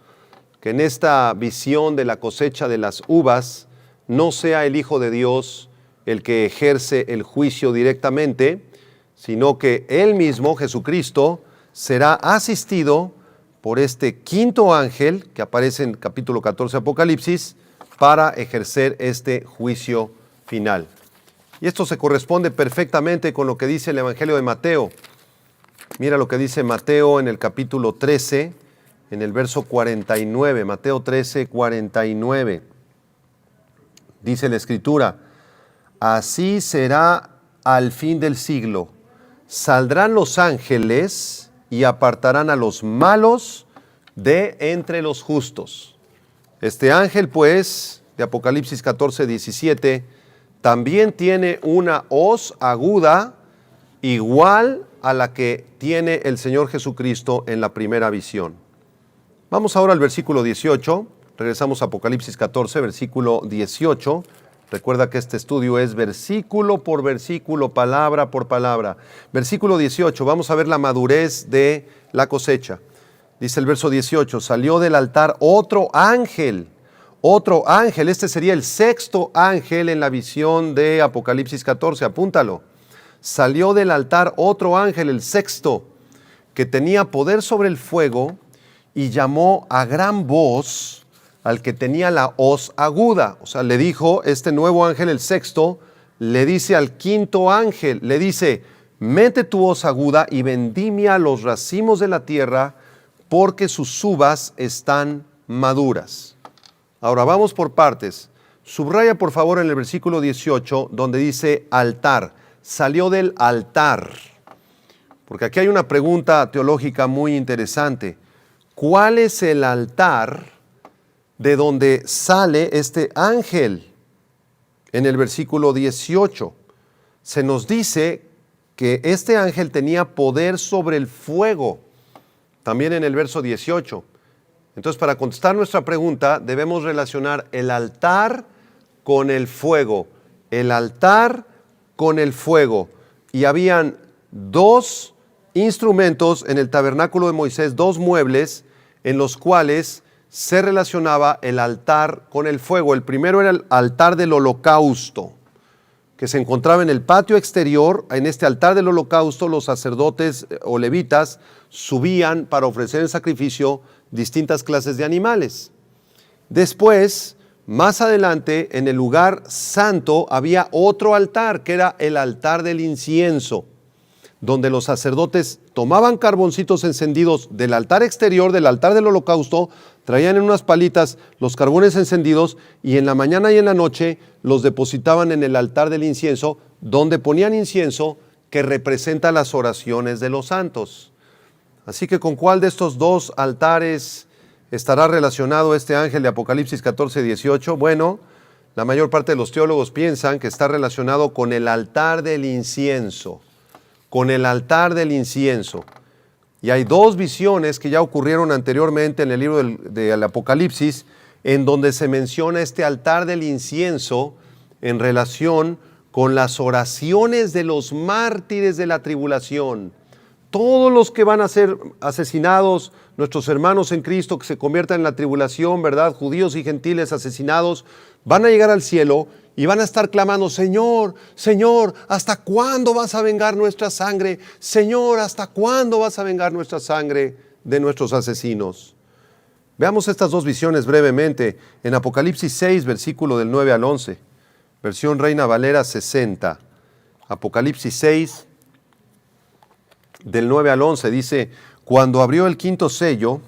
que en esta visión de la cosecha de las uvas no sea el Hijo de Dios el que ejerce el juicio directamente, sino que Él mismo, Jesucristo, será asistido por este quinto ángel que aparece en capítulo 14 de Apocalipsis para ejercer este juicio final. Y esto se corresponde perfectamente con lo que dice el Evangelio de Mateo. Mira lo que dice Mateo en el capítulo 13, en el verso 49, Mateo 13, 49. Dice la Escritura: así será al fin del siglo. Saldrán los ángeles y apartarán a los malos de entre los justos. Este ángel, pues, de Apocalipsis 14, 17, también tiene una hoz aguda igual a la que tiene el Señor Jesucristo en la primera visión. Vamos ahora al versículo 18. Regresamos a Apocalipsis 14, versículo 18. Recuerda que este estudio es versículo por versículo, palabra por palabra. Versículo 18, vamos a ver la madurez de la cosecha. Dice el verso 18, salió del altar otro ángel, este sería el sexto ángel en la visión de Apocalipsis 14, apúntalo. Salió del altar otro ángel, el sexto, que tenía poder sobre el fuego y llamó a gran voz al que tenía la hoz aguda. O sea, le dijo este nuevo ángel, el sexto, le dice al quinto ángel, le dice: mete tu hoz aguda y vendimia los racimos de la tierra, porque sus uvas están maduras. Ahora vamos por partes. Subraya por favor en el versículo 18, donde dice altar. Salió del altar. Porque aquí hay una pregunta teológica muy interesante. ¿Cuál es el altar de donde sale este ángel? En el versículo 18 se nos dice que este ángel tenía poder sobre el fuego, también en el verso 18. Entonces, para contestar nuestra pregunta, debemos relacionar el altar con el fuego. El altar con el fuego. Y habían dos instrumentos en el tabernáculo de Moisés, dos muebles en los cuales se relacionaba el altar con el fuego. El primero era el altar del holocausto, que se encontraba en el patio exterior. En este altar del holocausto los sacerdotes o levitas subían para ofrecer en sacrificio distintas clases de animales. Después, más adelante, en el lugar santo había otro altar, que era el altar del incienso, donde los sacerdotes tomaban carboncitos encendidos del altar exterior, del altar del holocausto, traían en unas palitas los carbones encendidos y en la mañana y en la noche los depositaban en el altar del incienso, donde ponían incienso que representa las oraciones de los santos. Así que, ¿con cuál de estos dos altares estará relacionado este ángel de Apocalipsis 14, 18? Bueno, la mayor parte de los teólogos piensan que está relacionado con el altar del incienso. Con el altar del incienso. Y hay dos visiones que ya ocurrieron anteriormente en el libro del Apocalipsis, en donde se menciona este altar del incienso en relación con las oraciones de los mártires de la tribulación. Todos los que van a ser asesinados, nuestros hermanos en Cristo que se conviertan en la tribulación, ¿verdad? Judíos y gentiles asesinados, van a llegar al cielo y van a estar clamando: Señor, Señor, ¿hasta cuándo vas a vengar nuestra sangre? Señor, ¿hasta cuándo vas a vengar nuestra sangre de nuestros asesinos? Veamos estas dos visiones brevemente en Apocalipsis 6, versículo del 9 al 11, versión Reina Valera 60. Apocalipsis 6, del 9 al 11, dice: cuando abrió el quinto sello,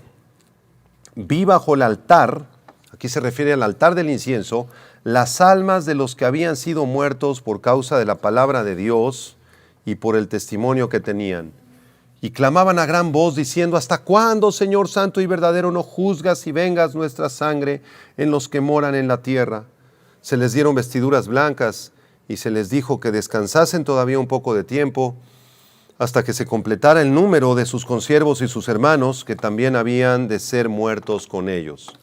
vi bajo el altar, aquí se refiere al altar del incienso, las almas de los que habían sido muertos por causa de la palabra de Dios y por el testimonio que tenían. Y clamaban a gran voz diciendo: ¿hasta cuándo, Señor santo y verdadero, no juzgas y vengas nuestra sangre en los que moran en la tierra? Se les dieron vestiduras blancas y se les dijo que descansasen todavía un poco de tiempo, hasta que se completara el número de sus consiervos y sus hermanos, que también habían de ser muertos con ellos.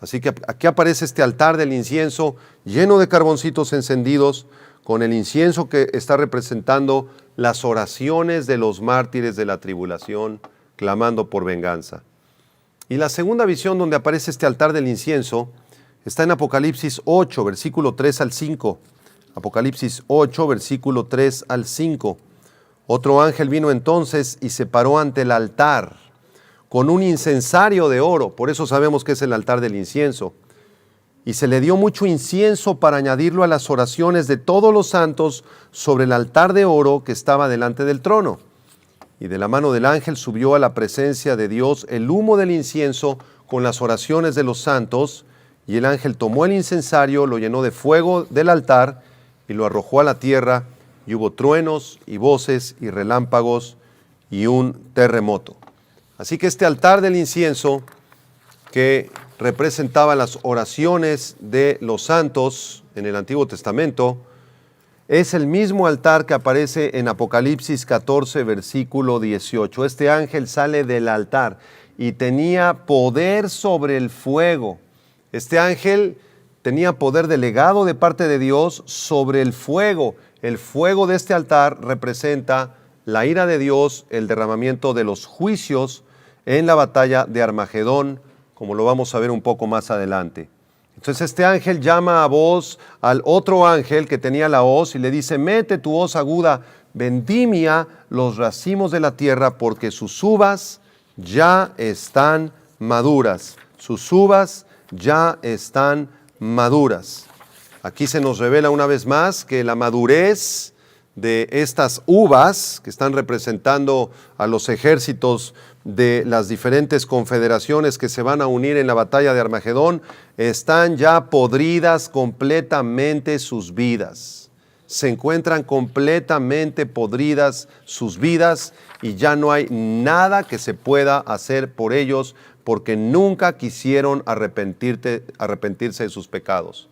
Así que aquí aparece este altar del incienso lleno de carboncitos encendidos, con el incienso que está representando las oraciones de los mártires de la tribulación, clamando por venganza. Y la segunda visión donde aparece este altar del incienso está en Apocalipsis 8, versículo 3 al 5. Apocalipsis 8, versículo 3 al 5. Otro ángel vino entonces y se paró ante el altar con un incensario de oro, por eso sabemos que es el altar del incienso, y se le dio mucho incienso para añadirlo a las oraciones de todos los santos sobre el altar de oro que estaba delante del trono. Y de la mano del ángel subió a la presencia de Dios el humo del incienso con las oraciones de los santos, y el ángel tomó el incensario, lo llenó de fuego del altar y lo arrojó a la tierra, y hubo truenos y voces y relámpagos y un terremoto. Así que este altar del incienso, que representaba las oraciones de los santos en el Antiguo Testamento, es el mismo altar que aparece en Apocalipsis 14, versículo 18. Este ángel sale del altar y tenía poder sobre el fuego. Este ángel tenía poder delegado de parte de Dios sobre el fuego. El fuego de este altar representa la ira de Dios, el derramamiento de los juicios en la batalla de Armagedón, como lo vamos a ver un poco más adelante. Entonces este ángel llama a voz al otro ángel que tenía la hoz y le dice: mete tu hoz aguda, vendimia los racimos de la tierra, porque sus uvas ya están maduras. Sus uvas ya están maduras. Aquí se nos revela una vez más que la madurez de estas uvas, que están representando a los ejércitos de las diferentes confederaciones que se van a unir en la batalla de Armagedón, están ya podridas completamente sus vidas. Se encuentran completamente podridas sus vidas y ya no hay nada que se pueda hacer por ellos, porque nunca quisieron arrepentirse de sus pecados.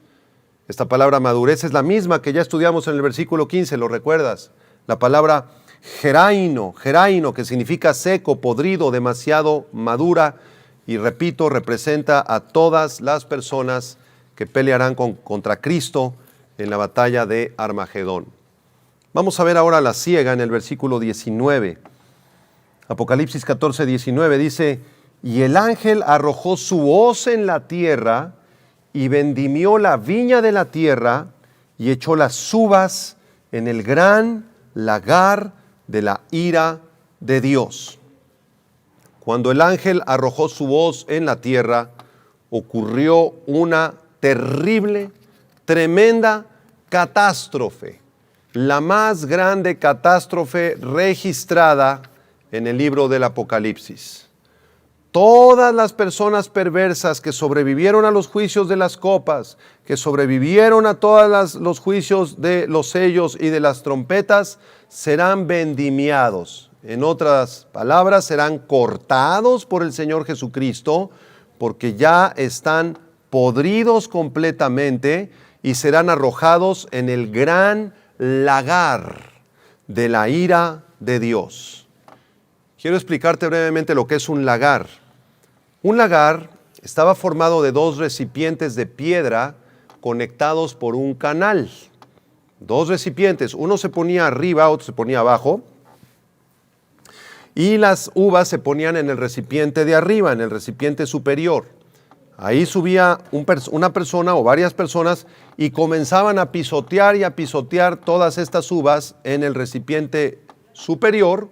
Esta palabra madurez es la misma que ya estudiamos en el versículo 15, ¿lo recuerdas? La palabra Geraino, que significa seco, podrido, demasiado madura, y repito, representa a todas las personas que pelearán contra Cristo en la batalla de Armagedón. Vamos a ver ahora la ciega en el versículo 19. Apocalipsis 14, 19 dice: y el ángel arrojó su hoz en la tierra y vendimió la viña de la tierra y echó las uvas en el gran lagar de la ira de Dios. Cuando el ángel arrojó su hoz en la tierra, ocurrió una terrible, tremenda catástrofe, la más grande catástrofe registrada en el libro del Apocalipsis. Todas las personas perversas que sobrevivieron a los juicios de las copas, que sobrevivieron a todos los juicios de los sellos y de las trompetas, serán vendimiados. En otras palabras, serán cortados por el Señor Jesucristo, porque ya están podridos completamente y serán arrojados en el gran lagar de la ira de Dios. Quiero explicarte brevemente lo que es un lagar. Un lagar estaba formado de dos recipientes de piedra conectados por un canal. Dos recipientes, uno se ponía arriba, otro se ponía abajo, y las uvas se ponían en el recipiente de arriba, en el recipiente superior. Ahí subía una persona o varias personas y comenzaban a pisotear y a pisotear todas estas uvas en el recipiente superior,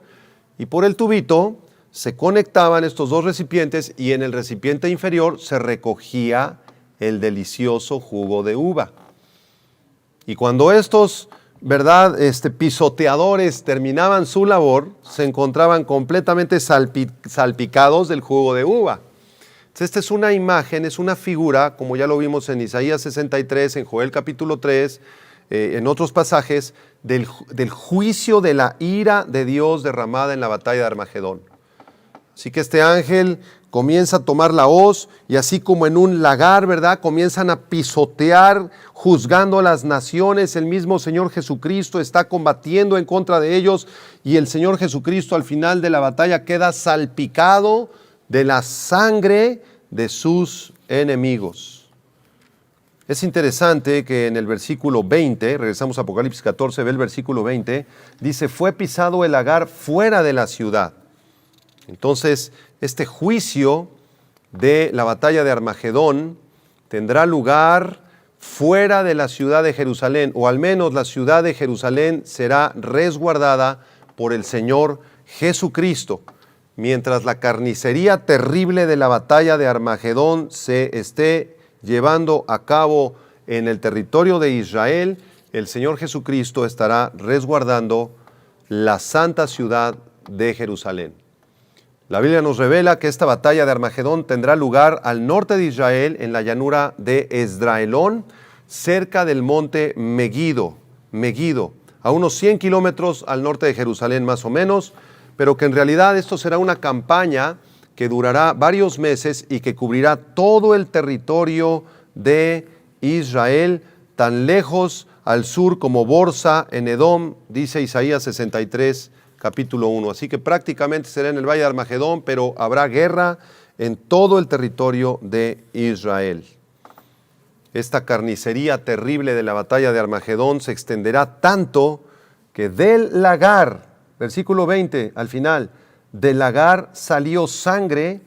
y por el tubito se conectaban estos dos recipientes y en el recipiente inferior se recogía el delicioso jugo de uva. Y cuando estos pisoteadores terminaban su labor, se encontraban completamente salpicados del jugo de uva. Esta es una imagen, es una figura, como ya lo vimos en Isaías 63, en Joel capítulo 3, en otros pasajes, del juicio de la ira de Dios derramada en la batalla de Armagedón. Así que este ángel comienza a tomar la hoz y así como en un lagar, ¿verdad?, comienzan a pisotear, juzgando a las naciones. El mismo Señor Jesucristo está combatiendo en contra de ellos y el Señor Jesucristo al final de la batalla queda salpicado de la sangre de sus enemigos. Es interesante que en el versículo 20, regresamos a Apocalipsis 14, ve el versículo 20, dice: fue pisado el lagar fuera de la ciudad. Entonces, este juicio de la batalla de Armagedón tendrá lugar fuera de la ciudad de Jerusalén, o al menos la ciudad de Jerusalén será resguardada por el Señor Jesucristo, mientras la carnicería terrible de la batalla de Armagedón se esté llevando a cabo en el territorio de Israel. El Señor Jesucristo estará resguardando la santa ciudad de Jerusalén. La Biblia nos revela que esta batalla de Armagedón tendrá lugar al norte de Israel, en la llanura de Esdraelón, cerca del monte Megido, a unos 100 kilómetros al norte de Jerusalén más o menos, pero que en realidad esto será una campaña que durará varios meses y que cubrirá todo el territorio de Israel, tan lejos al sur como Borsa en Edom, dice Isaías 63, capítulo 1. Así que prácticamente será en el Valle de Armagedón, pero habrá guerra en todo el territorio de Israel. Esta carnicería terrible de la batalla de Armagedón se extenderá tanto que del lagar, versículo 20 al final, del lagar salió sangre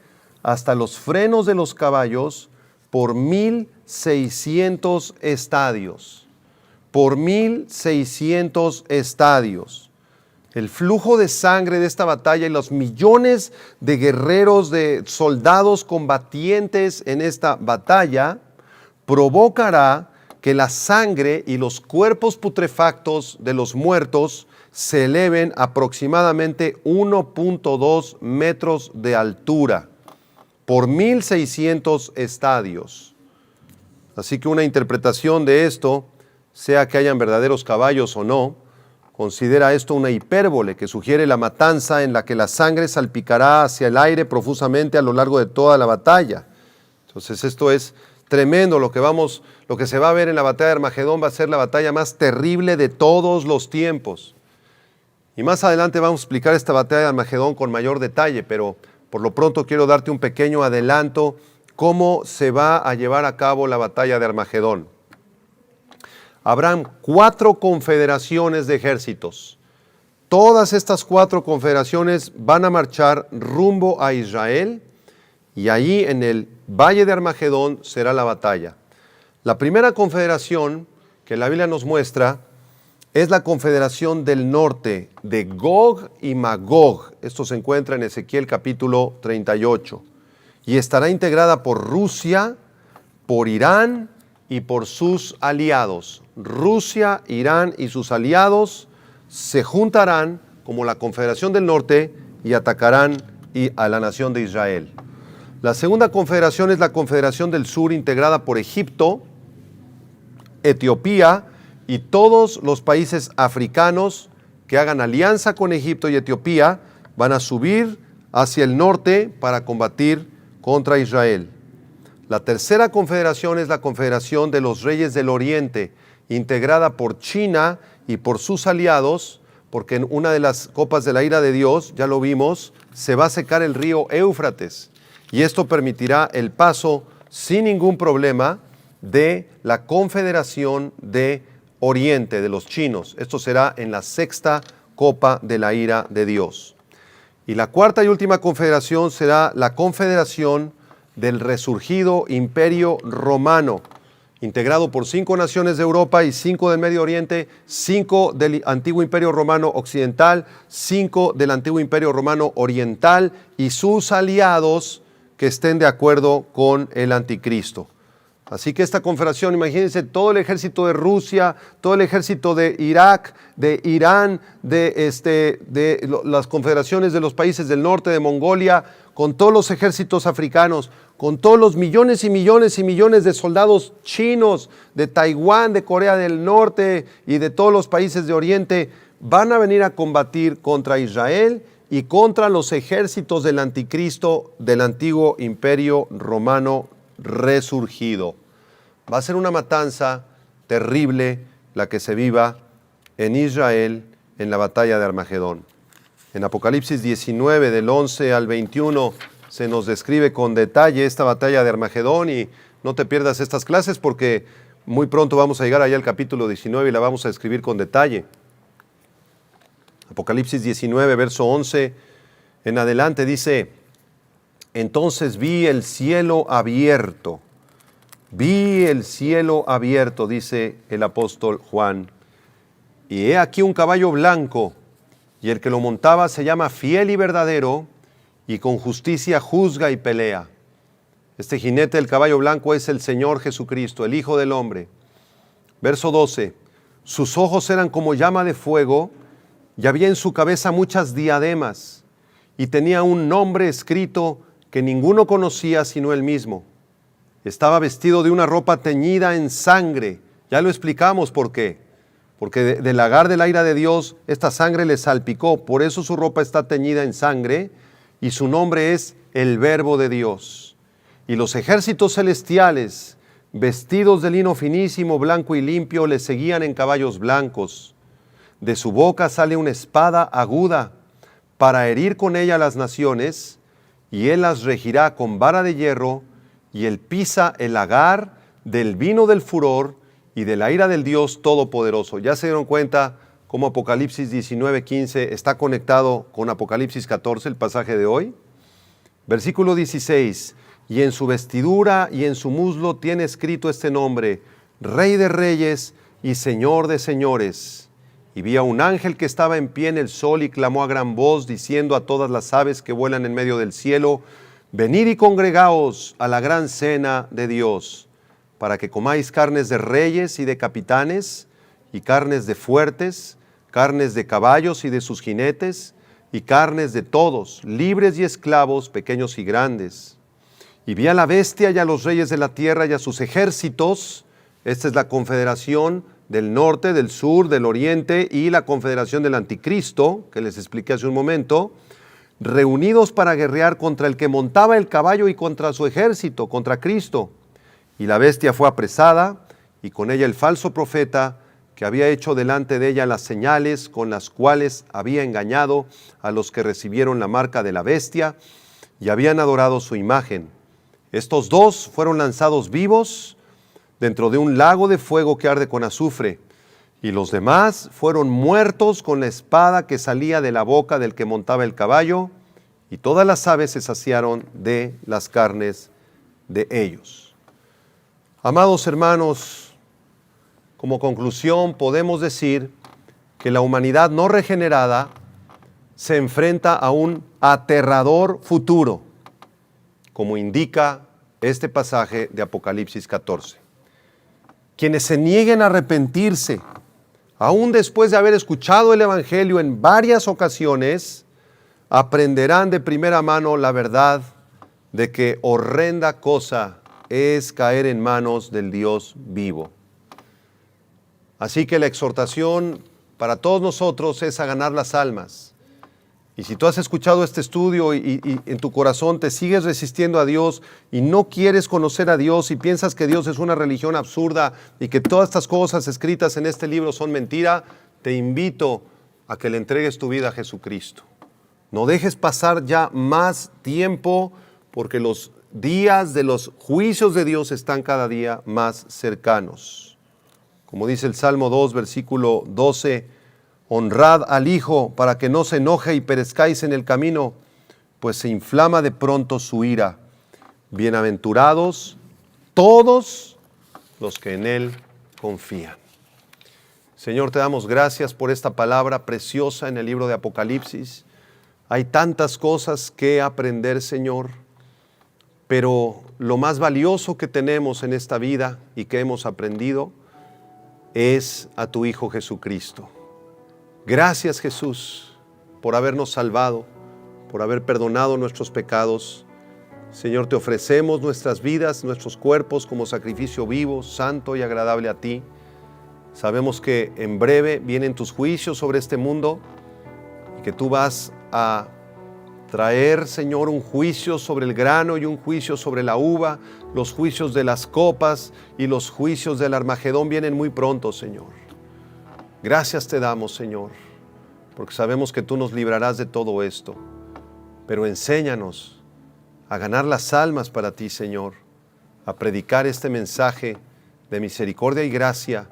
hasta los frenos de los caballos por 1,600 estadios. Por 1,600 estadios. El flujo de sangre de esta batalla y los millones de guerreros, de soldados combatientes en esta batalla, provocará que la sangre y los cuerpos putrefactos de los muertos se eleven aproximadamente 1.2 metros de altura por 1,600 estadios. Así que una interpretación de esto, sea que hayan verdaderos caballos o no, considera esto una hipérbole que sugiere la matanza en la que la sangre salpicará hacia el aire profusamente a lo largo de toda la batalla. Entonces esto es tremendo. Lo que se va a ver en la batalla de Armagedón va a ser la batalla más terrible de todos los tiempos. Y más adelante vamos a explicar esta batalla de Armagedón con mayor detalle, pero por lo pronto quiero darte un pequeño adelanto cómo se va a llevar a cabo la batalla de Armagedón. Habrán 4 confederaciones de ejércitos. Todas estas 4 confederaciones van a marchar rumbo a Israel y allí en el valle de Armagedón será la batalla. La primera confederación que la Biblia nos muestra es la confederación del norte de Gog y Magog. Esto se encuentra en Ezequiel capítulo 38. Y estará integrada por Rusia, por Irán y por sus aliados. Rusia, Irán y sus aliados se juntarán como la confederación del norte y atacarán a la nación de Israel. La segunda confederación es la confederación del sur, integrada por Egipto, Etiopía y todos los países africanos que hagan alianza con Egipto y Etiopía van a subir hacia el norte para combatir contra Israel. La tercera confederación es la confederación de los reyes del oriente, integrada por China y por sus aliados, porque en una de las copas de la ira de Dios, ya lo vimos, se va a secar el río Éufrates, y esto permitirá el paso sin ningún problema de la confederación de Oriente, de los chinos. Esto será en la sexta copa de la ira de Dios. Y la cuarta y última confederación será la confederación del resurgido Imperio Romano, integrado por 5 naciones de Europa y 5 del Medio Oriente, 5 del antiguo Imperio Romano Occidental, 5 del antiguo Imperio Romano Oriental y sus aliados que estén de acuerdo con el Anticristo. Así que esta confederación, imagínense todo el ejército de Rusia, todo el ejército de Irak, de Irán, de las confederaciones de los países del norte, de Mongolia, con todos los ejércitos africanos, con todos los millones y millones y millones de soldados chinos, de Taiwán, de Corea del Norte y de todos los países de Oriente, van a venir a combatir contra Israel y contra los ejércitos del Anticristo del antiguo Imperio Romano resurgido. Va a ser una matanza terrible la que se viva en Israel en la batalla de Armagedón. En Apocalipsis 19, del 11 al 21, se nos describe con detalle esta batalla de Armagedón y no te pierdas estas clases porque muy pronto vamos a llegar allá al capítulo 19 y la vamos a describir con detalle. Apocalipsis 19, verso 11 en adelante dice: Entonces vi el cielo abierto, dice el apóstol Juan, y he aquí un caballo blanco, y el que lo montaba se llama Fiel y Verdadero, y con justicia juzga y pelea. Este jinete del caballo blanco es el Señor Jesucristo, el Hijo del Hombre. Verso 12, sus ojos eran como llama de fuego, y había en su cabeza muchas diademas, y tenía un nombre escrito que ninguno conocía sino él mismo. Estaba vestido de una ropa teñida en sangre. Ya lo explicamos por qué. Porque del lagar de la ira de Dios, esta sangre le salpicó. Por eso su ropa está teñida en sangre y su nombre es el Verbo de Dios. Y los ejércitos celestiales, vestidos de lino finísimo, blanco y limpio, le seguían en caballos blancos. De su boca sale una espada aguda para herir con ella a las naciones, y él las regirá con vara de hierro, y él pisa el lagar del vino del furor y de la ira del Dios Todopoderoso. ¿Ya se dieron cuenta cómo Apocalipsis 19:15 está conectado con Apocalipsis 14, el pasaje de hoy? Versículo 16, y en su vestidura y en su muslo tiene escrito este nombre: Rey de Reyes y Señor de Señores. Y vi a un ángel que estaba en pie en el sol y clamó a gran voz, diciendo a todas las aves que vuelan en medio del cielo: Venid y congregaos a la gran cena de Dios, para que comáis carnes de reyes y de capitanes, y carnes de fuertes, carnes de caballos y de sus jinetes, y carnes de todos, libres y esclavos, pequeños y grandes. Y vi a la bestia y a los reyes de la tierra y a sus ejércitos. Esta es la confederación del norte, del sur, del oriente y la confederación del Anticristo, que les expliqué hace un momento, reunidos para guerrear contra el que montaba el caballo y contra su ejército, contra Cristo. Y la bestia fue apresada, y con ella el falso profeta, que había hecho delante de ella las señales con las cuales había engañado a los que recibieron la marca de la bestia y habían adorado su imagen. Estos dos fueron lanzados vivos dentro de un lago de fuego que arde con azufre, y los demás fueron muertos con la espada que salía de la boca del que montaba el caballo, y todas las aves se saciaron de las carnes de ellos. Amados hermanos, como conclusión podemos decir que la humanidad no regenerada se enfrenta a un aterrador futuro, como indica este pasaje de Apocalipsis 14. Quienes se nieguen a arrepentirse, aún después de haber escuchado el Evangelio en varias ocasiones, aprenderán de primera mano la verdad de que horrenda cosa es caer en manos del Dios vivo. Así que la exhortación para todos nosotros es a ganar las almas. Y si tú has escuchado este estudio y en tu corazón te sigues resistiendo a Dios y no quieres conocer a Dios y piensas que Dios es una religión absurda y que todas estas cosas escritas en este libro son mentira, te invito a que le entregues tu vida a Jesucristo. No dejes pasar ya más tiempo, porque los días de los juicios de Dios están cada día más cercanos. Como dice el Salmo 2, versículo 12, honrad al Hijo para que no se enoje y perezcáis en el camino, pues se inflama de pronto su ira. Bienaventurados todos los que en Él confían. Señor, te damos gracias por esta palabra preciosa en el libro de Apocalipsis. Hay tantas cosas que aprender, Señor, pero lo más valioso que tenemos en esta vida y que hemos aprendido es a tu Hijo Jesucristo. Gracias, Jesús, por habernos salvado, por haber perdonado nuestros pecados. Señor, te ofrecemos nuestras vidas, nuestros cuerpos como sacrificio vivo, santo y agradable a ti. Sabemos que en breve vienen tus juicios sobre este mundo y que tú vas a traer, Señor, un juicio sobre el grano y un juicio sobre la uva. Los juicios de las copas y los juicios del Armagedón vienen muy pronto, Señor. Gracias te damos, Señor, porque sabemos que tú nos librarás de todo esto. Pero enséñanos a ganar las almas para ti, Señor, a predicar este mensaje de misericordia y gracia,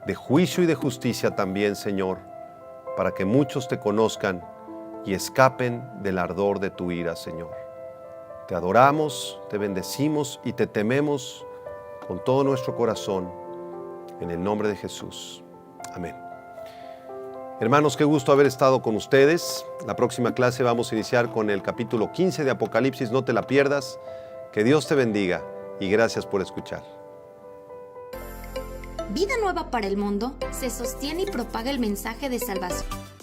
de juicio y de justicia también, Señor, para que muchos te conozcan y escapen del ardor de tu ira, Señor. Te adoramos, te bendecimos y te tememos con todo nuestro corazón, en el nombre de Jesús. Amén. Hermanos, qué gusto haber estado con ustedes. La próxima clase vamos a iniciar con el capítulo 15 de Apocalipsis, no te la pierdas. Que Dios te bendiga y gracias por escuchar. Vida Nueva para el Mundo se sostiene y propaga el mensaje de salvación